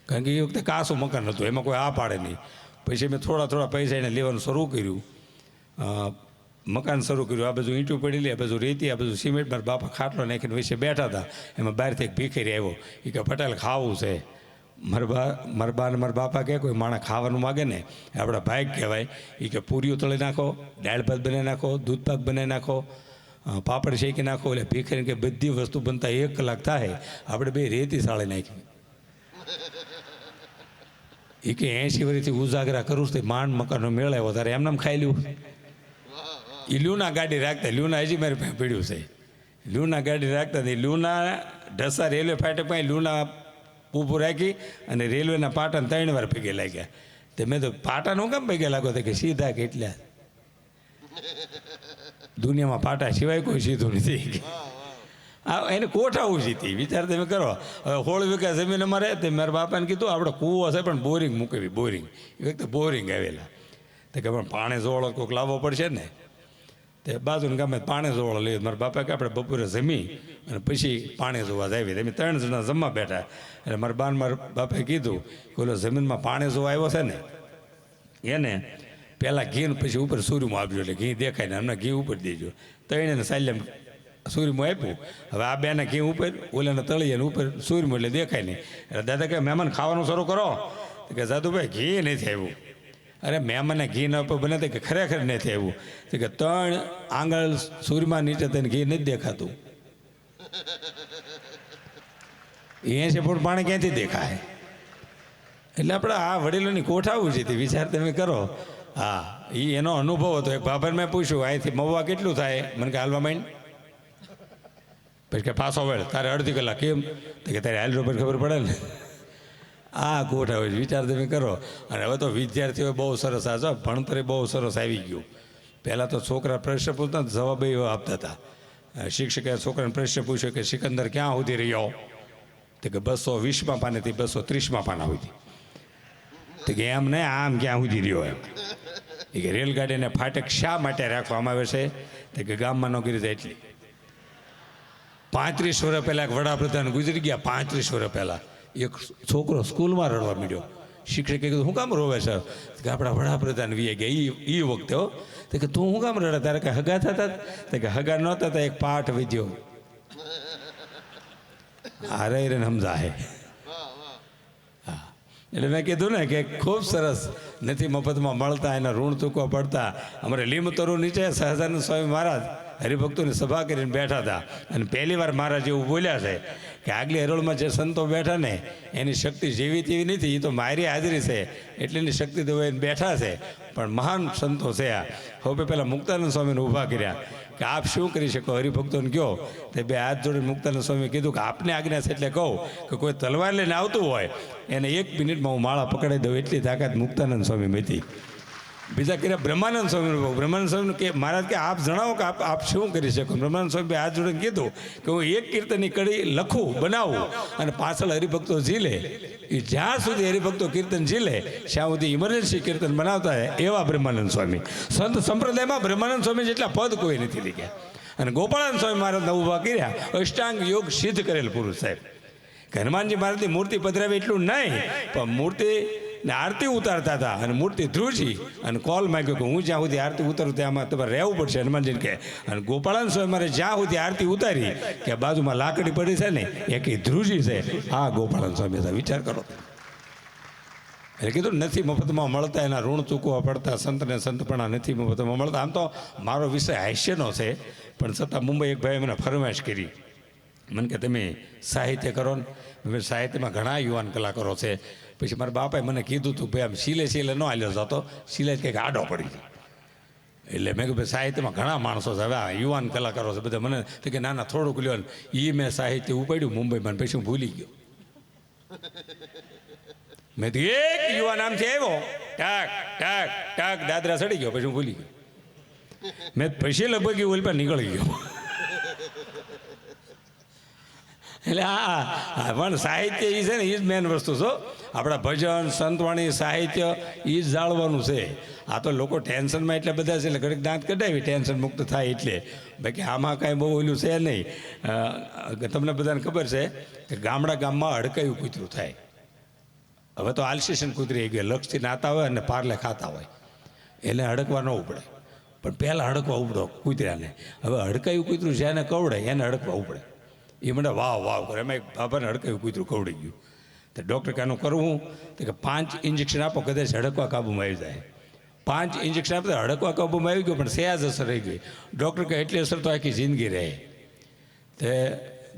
કારણ કે એ વખતે કાસું મકાન હતું, એમાં કોઈ આ પાડે નહીં. પછી મેં થોડા પૈસા એને લેવાનું શરૂ કર્યું, મકાન શરૂ કર્યું. આ બાજુ ઈંટું પડી લે, આ બાજુ રેતી, આ બાજુ સિમેન્ટ. મારા બાપા ખાટલો નાખીને વચ્ચે બેઠા હતા. એમાં બહારથી એક ભીખેરી આવ્યો, એ કે પટેલ ખાવું છે. મારા બા ને મારા બાપા કહે કોઈ માણસ ખાવાનું માગે ને આપણા ભાઈ કહેવાય. એ કે પૂરીઓ તળી નાખો, દાળ ભાત બનાવી નાખો, દૂધ પાક બનાવી નાખો, પાપડ શેકી નાખો. એટલે ભીખેરી કે બધી વસ્તુ બનતા 1 કલાક થાય, આપણે બે રેતી સાળી નાખી. એ કે 80 વર્ષથી ઉજાગરા કરું તે માંડ મકાનનો મેળ આવ્યો તારે એમનામ ખાઈ લ્યું. એ લ્યુના ગાડી રાખતા, લ્યુના હજી મારી પાસે પીડ્યું છે. લ્યુના ગાડી રાખતા હતી. લ્યુના ઢસા રેલવે ફાટક પાસે લ્યુના ઊભું રાખી અને રેલવેના પાટાને 3 વાર પગે લાગ્યા. તે મેં તો પાટાનું કેમ પગે લાગો તો કે સીધા કેટલા દુનિયામાં પાટા સિવાય કોઈ સીધું નથી. એને કોઠાવું જીતી વિચાર તમે કરો. હવે 16 વીઘા જમીન અમારે તે મારા બાપાને કીધું આપણે કૂવો છે પણ બોરિંગ મૂકવી. બોરિંગ એ વખતે બોરિંગ આવેલા તે કે પણ પાણી જોળો કોઈક લાવવો પડશે ને. તે બાજુને ગામે પાણી જોળો લઈએ. મારા બાપા કે આપણે બપોરે જમી અને પછી પાણી જોવા જાવી. અમે 3 જણા જમવા બેઠા. એટલે મારા બાને મારા બાપાએ કીધું કે ઓલો જમીનમાં પાણી જોવા આવ્યો છે ને એને પહેલાં ઘી પછી ઉપર સૂર્યમાં આપજો એટલે ઘી દેખાય ને હમણાં ઘી ઉપર દેજો. 3 ને સાલ્યમ સૂર્યમાં આપ્યું. હવે આ બેના ઘી ઉપર, ઓલાને તળીએ ઉપર સૂર્યમાં એટલે દેખાય નહીં. એટલે દાદા કે મહેમાન ખાવાનું શરૂ કરો કે જાદુભાઈ ઘી નથી આવ્યું. અરે મહેમાનને ઘી ન બને કે ખરેખર નથી આવ્યું. તો કે 3 આંગળ સૂર્યમાં નીચે થઈને ઘી નથી દેખાતું. 80 ફૂટ પાણી ક્યાંથી દેખાય? એટલે આપણે આ વડીલોની કોઠાવું છે તે વિચાર તમે કરો. હા એ એનો અનુભવ હતો. એક બાબાને મેં પૂછ્યું અહીંથી મહુવા કેટલું થાય? મને કે હાલવા માંડ. પછી કે પાછો વળ તારે અડધી કલાક. કેમ? તો કે તારે હાલ પર ખબર પડે ને. આ ગોઠા હોય વિચાર તમે કરો. અને હવે તો વિદ્યાર્થીઓ બહુ સરસ આ ભણતરે બહુ સરસ આવી ગયું. પહેલાં તો છોકરા પ્રશ્ન પૂછતા જવાબ એવા આપતા હતા. શિક્ષકે છોકરાને પ્રશ્ન પૂછ્યો કે સિકંદર ક્યાં સુધી રહ્યો? તો કે 220મા પાનેથી 230મા પાના સુધી. તો કે એમ નહીં આમ ક્યાં સુધી રહ્યો એમ. એ કે રેલગાડીને ફાટક શા માટે રાખવામાં આવે છે? તો કે ગામમાં નોકરી થાય એટલી. 35 વર્ષ પહેલાં એક વડાપ્રધાન ગુજરી ગયા. 35 વર્ષ પહેલાં એક છોકરો સ્કૂલમાં રડવા માંડ્યો. શિક્ષકે કીધું શું કામ રોવે છે? કે આપણા વડાપ્રધાન વી ગયા એ વખતે હો. તો કે તું શું કામ રડે? તારે કાંઈ હગા થતા? તો કે હગા નહોતા તો એક પાઠ વિધ્યો આ રહી સમજા હે. હા એટલે મેં કીધું ને કે ખૂબ સરસ નથી મફતમાં મળતા, એના ઋણ ચૂકવા પડતા. અમારે લીમતરુ નીચે સહજાનંદ સ્વામી મહારાજ હરિભક્તોની સભા કરીને બેઠા હતા. અને પહેલી વાર મહારાજ એવું બોલ્યા છે કે આગલી હરોળમાં જે સંતો બેઠા ને એની શક્તિ જેવી તેવી નથી, એ તો મારી હાજરી છે એટલે એની શક્તિ તો એને બેઠા છે. પણ મહાન સંતો છે આ. હવે પહેલાં મુક્તાનંદ સ્વામીને ઊભા કર્યા કે આપ શું કરી શકો હરિભક્તોને કહો. તે બે હાથ જોડીને મુક્તાનંદ સ્વામી કીધું કે આપને આજ્ઞા છે એટલે કહું કે કોઈ તલવાર લઈને આવતું હોય એને 1 મિનિટમાં હું માળા પકડાઈ દઉં એટલી તાકાત મુક્તાનંદ સ્વામી હતી. બીજા કર્યા બ્રહ્માનંદ સ્વામીનું. બ્રહ્માનંદ સ્વામીનું કે મહારાજ કે આપ જણાવો કે આપ શું કરી શકો? બ્રહ્માનંદ સ્વામી હાથ જોડીને કીધું કે હું 1 કીર્તનની કડી લખું બનાવું અને પાછળ હરિભક્તો ઝીલે. એ જ્યાં સુધી હરિભક્તો કીર્તન ઝીલે ત્યાં સુધી ઇમરજન્સી કીર્તન બનાવતા હોય એવા બ્રહ્માનંદ સ્વામી. સંત સંપ્રદાયમાં બ્રહ્માનંદ સ્વામી જેટલા પદ કોઈ નથી લીધા. અને ગોપાળાનંદ સ્વામી મહારાજને ઊભા કર્યા. અષ્ટાંગ યોગ સિદ્ધ કરેલ પુરુષ સાહેબ. હનુમાનજી મહારાજની મૂર્તિ પધરાવી એટલું નહીં પણ મૂર્તિ ને આરતી ઉતારતા હતા અને મૂર્તિ ધ્રુજી અને કોલ માંગ્યો કે હું જ્યાં સુધી આરતી ઉતારું ત્યાંમાં તમારે રહેવું પડશે હનુમાનજીને કહે. અને ગોપાળન સ્વામી મારે જ્યાં સુધી આરતી ઉતારી કે બાજુમાં લાકડી પડી છે ને એ કે ધ્રુજી છે. હા ગોપાળન સ્વામી હતા, વિચાર કરો. એટલે કીધું નથી મફતમાં મળતા, એના ઋણ ચૂકવવા પડતા, સંતને સંતપણા નથી મફતમાં મળતા. આમ તો મારો વિષય હાસ્યનો છે, પણ છતાં મુંબઈ એક ભાઈ મને ફરમાઈશ કરી, મને કે તમે સાહિત્ય કરો ને. મેં સાહિત્યમાં ઘણા યુવાન કલાકારો છે. પછી મારા બાપાએ મને કીધું હતું ભાઈ આમ સિલે ન હાલ્યો જતો, સિલે કંઈક આડો પડી ગયો. એટલે મેં કહ્યું ભાઈ સાહિત્યમાં ઘણા માણસો છે, હવે આ યુવાન કલાકારો છે બધા. મને તો કે નાના થોડુંક લ્યો ને. એ મેં સાહિત્ય ઉપાડ્યું મુંબઈમાં, પછી હું ભૂલી ગયો. મેં તો એક યુવાન આમથી આવ્યો, ટાક ટાક ટાક દાદરા ચડી ગયો, પછી હું ભૂલી ગયો. મેં પછી લગભગ એ ઓલ પર નીકળી ગયો. એટલે હા પણ સાહિત્ય એ છે ને એ જ મેન વસ્તુ છો. આપણા ભજન સંતવાણી સાહિત્ય એ જ જાળવાનું છે. આ તો લોકો ટેન્શનમાં એટલા બધા છે એટલે ઘડીક દાંત કઢાવી ટેન્શન મુક્ત થાય એટલે. બાકી આમાં કાંઈ બહુ ઓલું છે નહીં. તમને બધાને ખબર છે કે ગામમાં હડકાયું કૂતરું થાય. હવે તો આલ્સેશન કૂતરી ગઈ, લક્ષથી નાતા હોય અને પાર્લે ખાતા હોય એટલે હડકવા ન ઉપડે. પણ પહેલાં હડકવા ઉપડો કૂતરાને. હવે હડકાયું કૂતરું જેને કવડે એને હડકવા ઉપડે. એ મને વાવ વાવ કરે. એમાં એક બાબાને હડકાયું કૂતરું કવડી ગયું. તો ડૉક્ટર કે આનું કરવું તો કે 5 ઇન્જેક્શન આપો, કદાચ હડકવા કાબૂમાં આવી જાય. 5 ઇન્જેક્શન આપે તો હડકવા કાબૂમાં આવી ગયો, પણ સહેજ અસર રહી ગઈ. ડૉક્ટર કે એટલી અસર તો આખી જિંદગી રહે. તે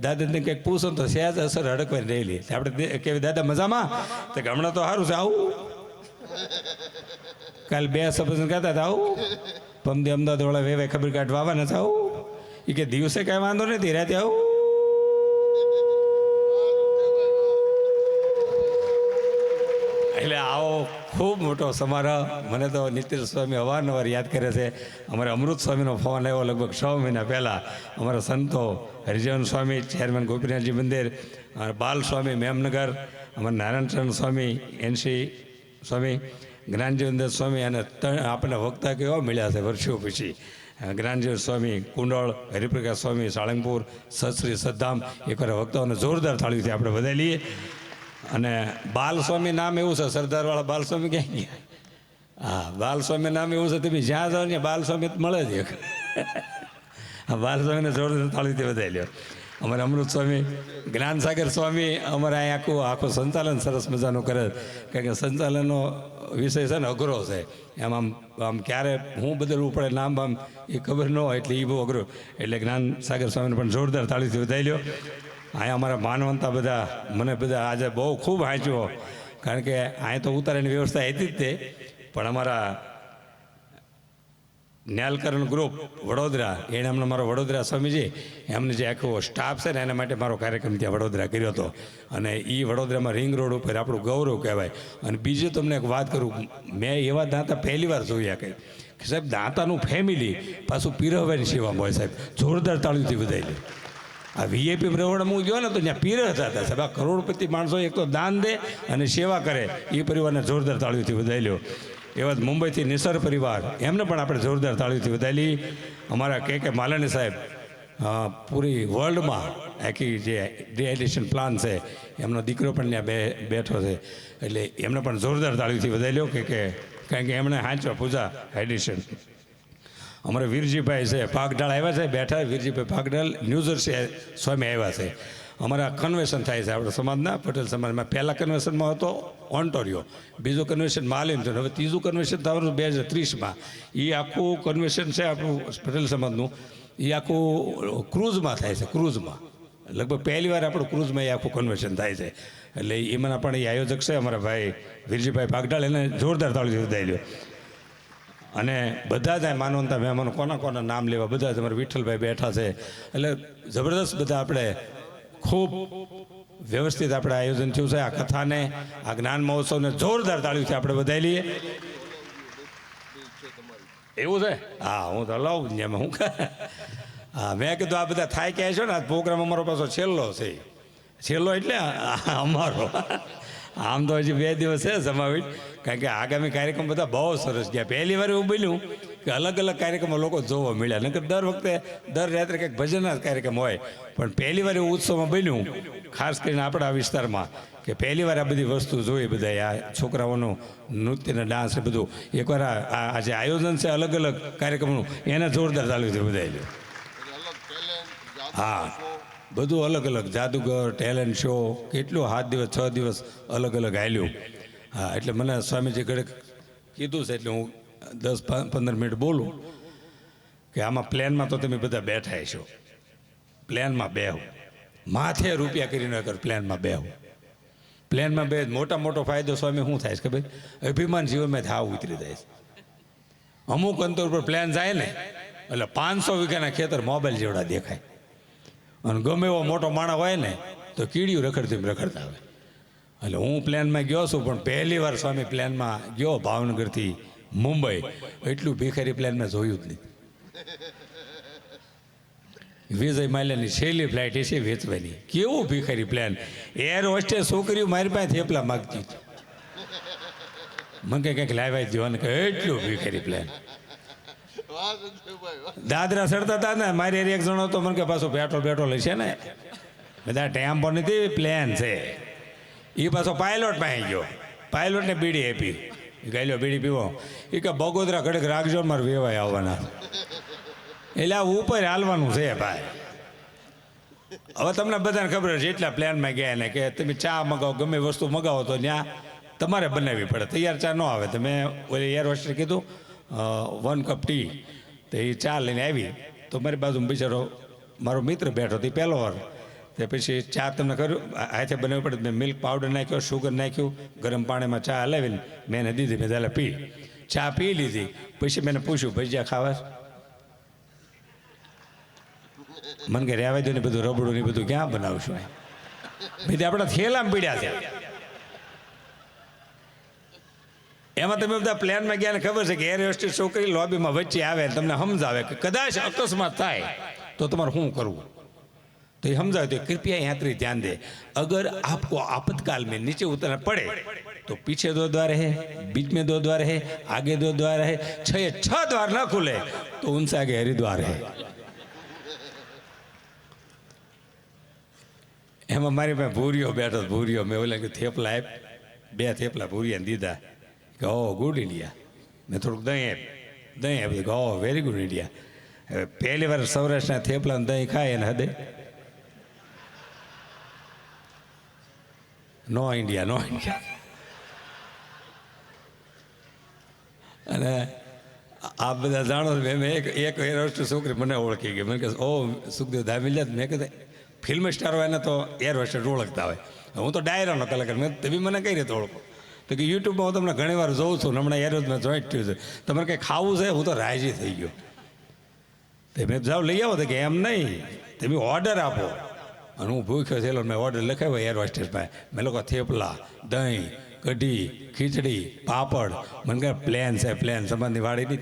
દાદાને કંઈક પૂછો તો સહેજ અસર હડકવાની રહેલી. આપણે કેવી દાદા મજામાં? તો કે હમણાં તો સારું છે. આવું કાલે 2 સફરજન કહેતા હતા, આવું પમદી અમદાવાદવાળા વેવાય ખબર કાઢવા આવવાના છે. આવું એ કે દિવસે કાંઈ વાંધો નથી, રાતે આવું. એટલે આવો ખૂબ મોટો સમારોહ. મને તો નીતિશ સ્વામી અવારનવાર યાદ કરે છે. અમારે અમૃત સ્વામીનો ફોન આવ્યો લગભગ 6 મહિના પહેલાં. અમારા સંતો હરિજન સ્વામી, ચેરમેન ગોપીનાથજી મંદિર, બાલ સ્વામી મેમનગર, અમારા નારાયણચંદ્ર સ્વામી, એનસી સ્વામી, જ્ઞાનજીવનદાસ સ્વામી, અને આપણને વક્તા કેવા મળ્યા છે વર્ષો પછી. જ્ઞાનજીવન સ્વામી કુંડળ, હરિપ્રકાશ સ્વામી સાળંગપુર, સતશ્રી સદ્ધામ. એકવાર વક્તાઓને જોરદાર તાળીથી આપણે વધારી લઈએ. અને બાલસ્વામી નામ એવું છે, સરદારવાળા બાલસ્વામી ક્યાં ગયા? હા, બાલસ્વામી નામ એવું છે, તમે જ્યાં જાઓ ને બાલસ્વામી મળે જ. હા, બાલસ્વામીને જોરદાર તાળીથી વધારી લ્યો. અમારે અમૃત સ્વામી, જ્ઞાનસાગર સ્વામી અમારે અહીં આખું સંચાલન સરસ મજાનું કરે. કારણ કે સંચાલનનો વિષય છે ને અઘરો છે. એમ આમ ક્યારે હું બદલવું પડે નામ આમ એ ખબર ન હોય, એટલે એ બહુ અઘરું. એટલે જ્ઞાનસાગર સ્વામીને પણ જોરદાર તાળીથી વધારી લ્યો. અહીંયા અમારા માનવંતા બધા મને બધા આજે બહુ ખૂબ વાંચ્યો. કારણ કે અહીં તો ઉતારવાની વ્યવસ્થા હતી જ તે, પણ અમારા ન્યાલકરણ ગ્રુપ વડોદરા, એને અમને મારો વડોદરા સ્વામીજી એમને જે આખો સ્ટાફ છે ને એના માટે મારો કાર્યક્રમ ત્યાં વડોદરા કર્યો હતો. અને એ વડોદરામાં રિંગ રોડ ઉપર આપણું ગૌરવ કહેવાય. અને બીજું તમને એક વાત કરું, મેં એવા દાંતા પહેલી વાર જોયા કે સાહેબ દાંતાનું ફેમિલી પાછું પીરહવાની સેવામાં હોય. સાહેબ જોરદાર તાળીથી વધારી. આ વીઆઈપી પ્રવણ હું ગયો ને તો ત્યાં પીરહતા હતા. સાહેબ આ કરોડપતિ માણસો એક તો દાન દે અને સેવા કરે. એ પરિવારને જોરદાર તાળીથી વધારી લ્યો. એવા જ મુંબઈથી નિસર પરિવાર, એમને પણ આપણે જોરદાર તાળીથી વધારી. અમારા કે માલાણી સાહેબ પૂરી વર્લ્ડમાં આખી જે ડિહાઇડ્રેશન પ્લાન છે એમનો દીકરો પણ ત્યાં બેઠો છે. એટલે એમને પણ જોરદાર તાળીથી વધારી લ્યો કે કારણ કે એમણે હાંચવા પૂજા હાઇડ્રેશન. અમારે વીરજીભાઈ છે પાકડાળ આવ્યા છે, બેઠા. વીરજીભાઈ પાકડાળ ન્યૂઝર્સી સ્વામી આવ્યા છે. અમારા કન્વેન્શન થાય છે આપણા સમાજના, પટેલ સમાજમાં. પહેલાં કન્વેન્શનમાં હતો ઓન્ટોરિયો, બીજું કન્વેન્શન માલિન્ટન, હવે ત્રીજું કન્વેન્શન થવાનું 2030માં. એ આખું કન્વેન્શન છે આપણું પટેલ સમાજનું. એ આખું ક્રૂઝમાં થાય છે. ક્રૂઝમાં લગભગ પહેલી વાર આપણું ક્રૂઝમાં એ આખું કન્વેન્શન થાય છે. એટલે એમાંના પણ એ આયોજક છે અમારા ભાઈ વીરજીભાઈ પાકડાળ. એને જોરદાર તાળીથી વધારી લ્યો. અને બધા જ માનવંતા મહેમાનો, કોના નામ લેવા, બધા જ અમારા વિઠ્ઠલભાઈ બેઠા છે. એટલે જબરદસ્ત બધા આપણે ખૂબ વ્યવસ્થિત આપણે આયોજન થયું છે. આ કથાને, આ જ્ઞાન મહોત્સવને જોરદાર તાળીથી આપણે વધારી લઈએ. એવું છે? હા, હું તો લાવું એમાં હું. હા, મેં કીધું આ બધા થાય ક્યાં છો ને, આ પ્રોગ્રામ અમારો પાછો છેલ્લો છે. છેલ્લો એટલે અમારો. આમ તો હજી 2 દિવસ છે સમાવેશ. કારણ કે આગામી કાર્યક્રમ બધા બહુ સરસ ગયા. પહેલી વાર એવું બન્યું કે અલગ અલગ કાર્યક્રમો લોકો જોવા મળ્યા. નકર દર વખતે દર રાત્રે કંઈક ભજનના કાર્યક્રમ હોય, પણ પહેલી વાર એવું ઉત્સવમાં બન્યું ખાસ કરીને આપણા વિસ્તારમાં કે પહેલી વાર આ બધી વસ્તુ જોઈ બધા આ છોકરાઓનું નૃત્યને ડાન્સ એ બધું એકવાર આ જે આયોજન છે અલગ અલગ કાર્યક્રમનું એને જોરદાર ચાલુ છે બધા. હા, બધું અલગ અલગ જાદુગર ટેલેન્ટ શો કેટલું 7 દિવસ 6 દિવસ અલગ અલગ હાલ્યું. હા, એટલે મને સ્વામીજી ઘડે કીધું છે એટલે હું 10-15 મિનિટ બોલું કે આમાં પ્લેનમાં તો તમે બધા બેઠા છો, પ્લેનમાં બેહો, માથે રૂપિયા કરીને કર પ્લેનમાં બેહો. પ્લેનમાં બે મોટો ફાયદો સ્વામી શું થાય છે કે ભાઈ અભિમાન જીવનમાં થાવ ઉતરી જાય છે. અમુક અંતર પર પ્લેન જાય ને એટલે 500 વીઘાના ખેતર મોબાઈલ જેવડા દેખાય, અને ગમે એવો મોટો માણસ હોય ને તો કીડીયું રખડતા હોય. એટલે હું પ્લેનમાં ગયો છું, પણ પહેલી વાર સ્વામી પ્લેનમાં ગયો ભાવનગરથી મુંબઈ, એટલું ભિખારી પ્લેન મેં જોયું જ નહીં. વિજય માલ્યાની છેલ્લી ફ્લાઇટ છે વેચવાની, કેવું ભિખારી પ્લેન. એર હોસ્ટેસ છોકરીઓ મારી પાસે થેપલા માગતી, મને કંઈક લાવ્યા દો ને, એટલું ભિખારી પ્લેન. દાદરા ચડતા હતા ને મારી એક જણો તો મને કે પાછું પેટ્રોલ છે ને, બધા ટેમ્પો નથી પ્લેન છે. એ પાછો પાયલોટ પાસે ગયો, પાયલોટને બીડી આપી, ગાયલો બીડી પીવો, એ કે બગોદરા ઘડીક રાખજો મારે વેવાય આવવાના, એટલે આ ઉપર હાલવાનું છે ભાઈ. હવે તમને બધાને ખબર છે એટલા પ્લેનમાં ગયા ને કે તમે ચા મગાવો ગમે વસ્તુ મગાવો તો ત્યાં તમારે બનાવવી પડે, તૈયાર ચા ન આવે. તમે ઓલી એર હોસ્ટેસે કીધું 1 કપ ટી, તો એ ચા લઈને આવી તો મારી બાજુમાં બિચારો મારો મિત્ર બેઠો હતો પહેલો વાર. તે પછી ચા તમને કર્યું હાથે બનાવવી પડે, મેં મિલ્ક પાવડર નાખ્યો, શુગર નાખ્યું, ગરમ પાણીમાં ચા હલાવીને મેં એને દીધી, મેં ચાલે પી. ચા પી લીધી પછી મેં પૂછ્યું ભજીયા ખાવા? મને કે રહેવા દો ને, બધું રબડું ને બધું ક્યાં બનાવશું? બીજે આપણા થેલામાં પીડ્યા છે. એમાં તમે બધા પ્લેનમાં ગયા ને ખબર છે કે એર હોસ્ટેસ છોકરી લોબીમાં વચ્ચે આવે, તમને સમજાવે કે કદાચ અકસ્માત થાય તો તમારે શું કરવું, तो ये समझाओ तो कृपया यात्री ध्यान दें, अगर आपको आपातकाल में नीचे उतरना पड़े तो पीछे 2 द्वार है, बीच में 2 द्वार है, आगे 2 द्वार है, 6 द्वार ना खुले तो उनसे आगे हरिद्वार है. એમાં મારી પાસે ભૂરીઓ બેઠો, ભૂરીઓ મેં ઓલા કે થેપલા આપ, 2 થેપલા ભૂરીયાને દીધા કે ઓ ગુડ ઇન્ડિયા. મેં થોડુંક દહીં આપ્યું કે ઓ વેરી ગુડ ઇન્ડિયા. હવે પહેલી વાર સૌરાષ્ટ્રના થેપલાને દહીં ખાય એને હદે નો ઇન્ડિયા. અને આ બધા જાણો મેં એક એર છોકરી મને ઓળખી ગઈ, મને કહે ઓ સુખદેવ ધામિલિયા. મેં કીધું ફિલ્મ સ્ટાર હોય ને તો એર હોસ્ટેસ ઓળખતા હોય, હું તો ડાયરાનો કલાકાર, મેં તમે મને કઈ રીતે ઓળખો? તો કે યુટ્યુબમાં હું તમને ઘણી વાર જોઉં છું, હમણાં એર હોસ્ટેસ જોઈન્ટ થયું છે, તમારે કંઈ ખાવું છે? હું તો રાજી થઈ ગયો. તો મેં જાઓ લઈ આવો, તો કે એમ નહીં, તમે ઓર્ડર આપો. અને હું ભૂખ્યો થયેલો, મેં ઓર્ડર લખાવ્યો એર હોસ્ટેસમાં. મેં લોકો થેપલા, દહીં, કઢી, ખીચડી, પાપડ. મને કહે પ્લેન છે, પ્લેન સમાજની વાડી નથી,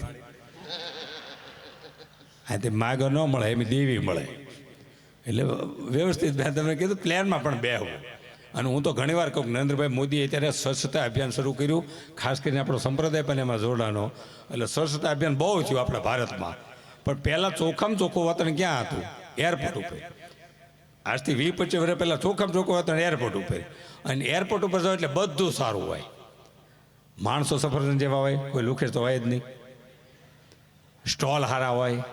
અહીંથી માગો ન મળે, એમ દેવી મળે. એટલે વ્યવસ્થિત મેં તમને કીધું પ્લેનમાં પણ બેહવું. અને હું તો ઘણીવાર કહું નરેન્દ્રભાઈ મોદીએ અત્યારે સ્વચ્છતા અભિયાન શરૂ કર્યું, ખાસ કરીને આપણો સંપ્રદાય પણ એમાં જોડાનો. એટલે સ્વચ્છતા અભિયાન બહુ થયું આપણા ભારતમાં, પણ પહેલાં ચોખ્ખામાં ચોખ્ખું વાતાવરણ ક્યાં હતું? એરપોર્ટ ઉપર. આજથી 20-25 વર્ષ પહેલાં ચોખ્ખામાં ચોખ્ખું વાતાવરણ એરપોર્ટ ઉપર. અને એરપોર્ટ ઉપર જાઓ એટલે બધું સારું હોય, માણસો સફરજન જેવા હોય, કોઈ લુખેર તો હોય જ નહીં, સ્ટોલ સારા હોય,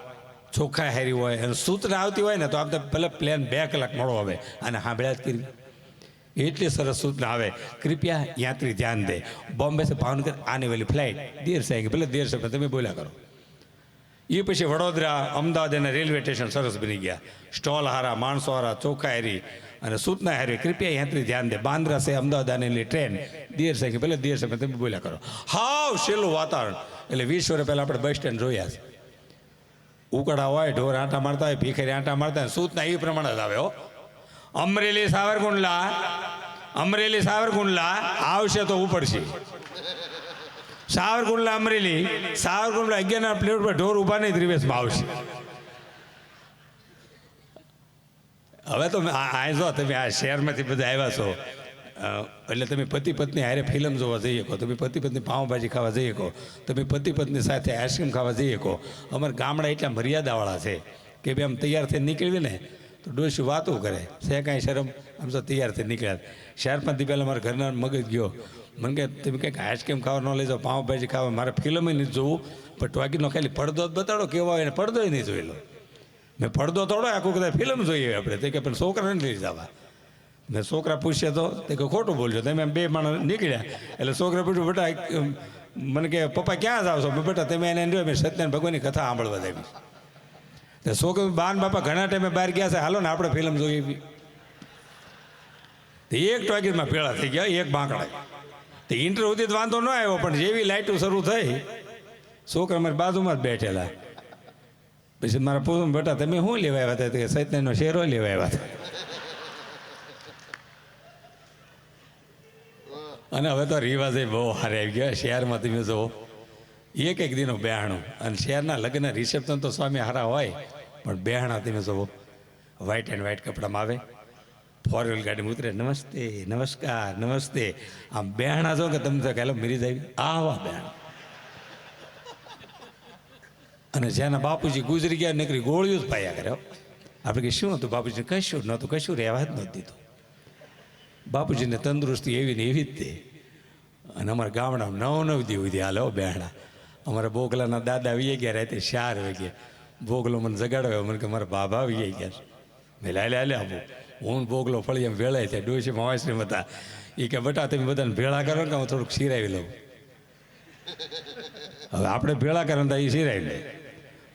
ચોખ્ખા હેરી હોય, અને સૂચના આવતી હોય ને તો આપણે ભલે પ્લેન 2 કલાક મોડો આવે અને સાંભળ્યા જ કરવી, એટલી સરસ સૂચના આવે. કૃપયા યાત્રી ધ્યાન દે, બોમ્બે से भावनगर आने वाली फ्लाइट देर से आएगी, भले देर से તમે બોલ્યા કરો. એ પછી વડોદરા, અમદાવાદ અને રેલવે સ્ટેશન સરસ બની ગયા, સ્ટોલ હારા, માણસો હારા, ચોખ્ખા હેરી અને સૂચના હેરી. કૃપયા યાત્રી ધ્યાન દે, બાંદ્રા से અમદાવાદ આને ટ્રેન દેર से આएगी, ભલે દેર से તમે બોલ્યા કરો. હાવ છેલ્લું વાતાવરણ. એટલે 20 વર્ષ પહેલાં આપણે બસ સ્ટેન્ડ જોયા છે, ઉકળા હોય, ઢોર આંટા મારતા હોય, ભીખરી આંટા મારતા હોય, સૂચના એ પ્રમાણે જ આવે. હો, અમરેલી સાવરકુંડલા આવશે તો ઉપડશે. સાવરકુંડલા અમરેલી, સાવરકુંડલા 11 પ્લેટ પર ઢોર ઊભા નહીં, ત્રિવેશમાં આવશે. હવે તો આ જો તમે આ શહેરમાંથી બધા આવ્યા છો, એટલે તમે પતિ પત્ની હારે ફિલ્મ જોવા જઈ શકો, તમે પતિ પત્ની પાઉંભાજી ખાવા જઈ શકો, તમે પતિ પત્ની સાથે આઈસ્ક્રીમ ખાવા જઈ શકો. અમારા ગામડા એટલા મર્યાદાવાળા છે કે ભાઈ આમ તૈયાર થઈને નીકળવી ને તો ડોશી વાતો કરે છે, કાંઈ શરમ આમ તો તૈયાર થઈ નીકળ્યા. 4-5 દી પહેલાં મારા ઘરના મગજ ગયો, મને કે તમે કંઈક આઈસ્ક્રીમ ખાવા ન લઈ જાઓ, પાઉંભાજી ખાવા, મારે ફિલ્મ નથી જોવું, પણ ટોકીનો ખાલી પડદો જ બતાડો કેવો હોય ને પડદો નહીં જોઈ લો. મેં પડદો તોડો આખું કદાચ ફિલ્મ જોઈએ આપણે, તે કે પણ છોકરાને લઈ જવા. મેં છોકરા પૂછીએ તો તે કે ખોટું બોલજો. તમે 2 માણસ નીકળ્યા એટલે છોકરા પૂછ્યું, બેટા મને કે પપ્પા ક્યાં જાવ છો? બેટા તમે એને જોયો મેં સત્યનારાયણ ભગવાનની કથા સાંભળવા દેવી. તો છોકરા બાન બાપા ઘણા ટાઈમે બહાર ગયા છે, હાલો ને આપણે ફિલ્મ જોઈએ. તો એક ટોકીઝમાં ભેળા થઈ ગયા, એક બાંકડા. તો ઇન્ટર સુધી તો વાંધો ન આવ્યો, પણ જેવી લાઇટો શરૂ થઈ છોકરા મારી બાજુમાં જ બેઠેલા. પછી મારા પૂછું, બેટા તમે શું લેવા આવ્યા હતા? કે સત્યનારાયણનો શેરો લેવા આવ્યા હતા. અને હવે તો રિવાજે બહુ હારે આવી ગયા શહેરમાં. તમે જુઓ એક દીનું બેહાણું, અને શહેરના લગ્ન રિસેપ્શન તો સ્વામી હારા હોય, પણ બેહાણા તમે જુઓ વ્હાઇટ એન્ડ વ્હાઇટ કપડામાં આવે, 4-વ્હીલ ગાડીમાં ઉતરે, નમસ્તે નમસ્કાર નમસ્તે. આમ બેહાણા જો કે તમે તો કહેલો મરી જાય આવા બેહાણા. અને જેના બાપુજી ગુજરી ગયા નીકળી ગોળીઓ જ પાયા કર્યો. આપણે કે શું હતું બાપુજી? કશું નહોતું, કશું રહેવા જ નહોતું દીધું. બાપુજીને તંદુરસ્તી એવી ને એવી જ તે. અને અમારા ગામડામાં 9-9 દી સુધી હાલો બેહાણા. અમારા બોગલાના દાદા વી ગયા રાતે 4 વાગે. બોગલો મને જગાડ્યો, મને કે મારા બાબા વી ગયા. મેં લાલે આપું હું બોગલો ફળી એમ વેળાય થાય. ડોશીમાં વાંસરી હતા, એ કે બેટા તમે બધાને ભેળા કરો કે હું થોડુંક સિરાવી લઉં. હવે આપણે ભેળા કરો તો એ સિરાવી લે.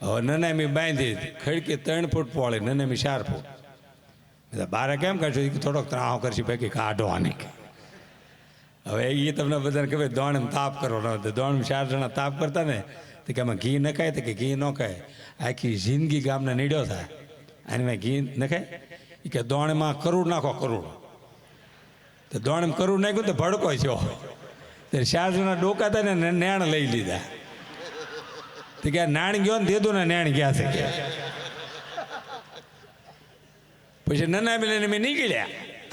હવે નનામી બાંધી ખડકી 3 ફૂટ પોળી, નનામી 4 ફૂટ. બારે કેમ કરશો? એ થોડોક ત્રાહો કરશે પૈકી કાઢો આને. હવે એ તમને બધાને ખબર દોણ તાપ કરો ન, દોણ 4 જણા તાપ કરતા ને તો કે આમાં ઘી નખાય? તો કે ઘી ન ખાય, આખી જિંદગી ગામને નીડ્યો થાય. આની ઘી નખાય? એ કે દોણમાં કરોડ નાખો, કરોડ. તો દોણ કરોડ નાખ્યું તો ભડકો છો. તો 4 જણા ડોકાતા ને નેણ લઈ લીધા. તો કે નાણ ગયો ને દીધું ને નેણ ગયા છે કે. પછી નના મિલે મેં નીકળ્યા,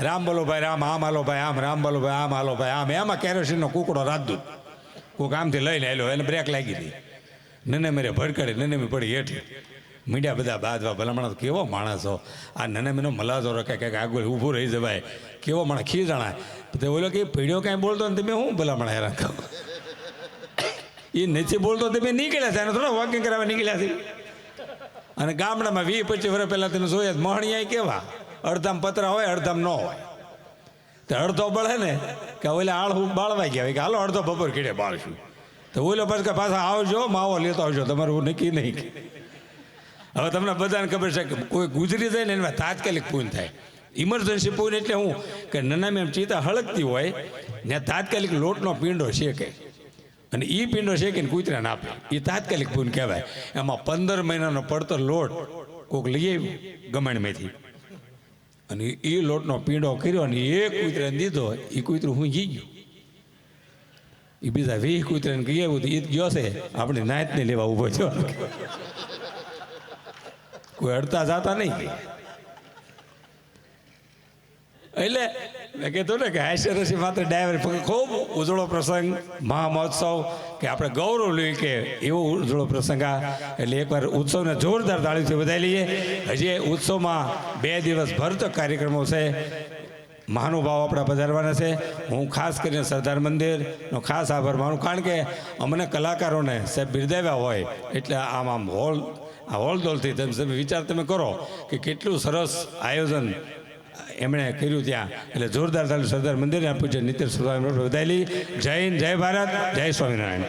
રામ બોલો ભાઈ રામ, આમ હાલો ભાઈ આમ, રામ બોલો ભાઈ આમ હાલો ભાઈ આમ. એમાં કેરોસીનનો કુકડો રાજદૂત કોઈક આમથી લઈને આવ્યો, એને બ્રેક લાગી હતી. નને મેરે ભડકાડી, નને મેં પડી હેઠી. મીડિયા બધા બાદવા, ભલામણા કેવો માણસ હો. આ નને મેનો મલાજો રખે કંઈક આગળ ઊભું રહી જવાય, કેવો માણસ ખીજાણા. તો બોલો કે પીડ્યો કાંઈ બોલતો ને તમે હું ભલામણા હેરાન કરો. એ નથી બોલતો તમે નીકળ્યા છે, એને થોડા વોકિંગ કરાવવા નીકળ્યા છે. અને ગામડામાં 20-25 વર્ષ પહેલાં તમે જોયા મહણિયા કેવા, અડધામ પતરા હોય અડધામ ન હોય. તો અડધો બળે ને કે ઓલે આળહું બાળવા ગયા કે હાલો અડધો બપોર કીડે બાળશું. તો ઓલો પછી કે પાછા આવજો, માવો લેતો આવજો, તમારું નક્કી નહીં. હવે તમને બધાને ખબર છે કે કોઈ ગુજરી જાય ને એમાં તાત્કાલિક પૂન થાય. ઇમરજન્સી પૂન એટલે હું કે નનામી એમ ચિતા હળગતી હોય ને તાત્કાલિક લોટનો પીંડો શેકે, અને એ પીંડો શેકીને કૂતરાને આપે, એ તાત્કાલિક પૂન કહેવાય. એમાં 15 મહિનાનો પડતો લોટ કોઈક લઈ આવ્યું ગમાણમાંથી, અને એ લોટનો પીંડો કર્યો અને એક કૂતરાને દીધો. એ કૂતરું હું ગઈ ગયું. એ બીજા 20 કૂતરાને કહી આવ્યું તો એ ગયો છે આપણે નાયતને લેવા ઊભો છો. કોઈ અડતા જાતા નહીં. એટલે મેં કીધું ને કે હાસ્યરસી માત્ર ડાયવર ખૂબ ઉજળો પ્રસંગ, મહામહોત્સવ કે આપણે ગૌરવ લઈએ કે એવો ઉજળો પ્રસંગ આ. એટલે એકવાર ઉત્સવને જોરદાર તાળીથી વધારી લઈએ. હજી ઉત્સવમાં 2 દિવસ ભરચક કાર્યક્રમો છે. મહાનુભાવ આપણા પધારવાના છે. હું ખાસ કરીને સરદાર મંદિરનો ખાસ આભાર માનું, કારણ કે અમને કલાકારોને સાહેબ બિરદાવ્યા હોય એટલે આમ હોલદોલથી તમે વિચાર તમે કરો કે કેટલું સરસ આયોજન એમણે કર્યું ત્યાં. એટલે જોરદાર તાળી સરદાર મંદિરને પૂજ્ય નિત્ય સ્વામી વધારેલી. જય હિન્દ, જય ભારત, જય સ્વામિનારાયણ.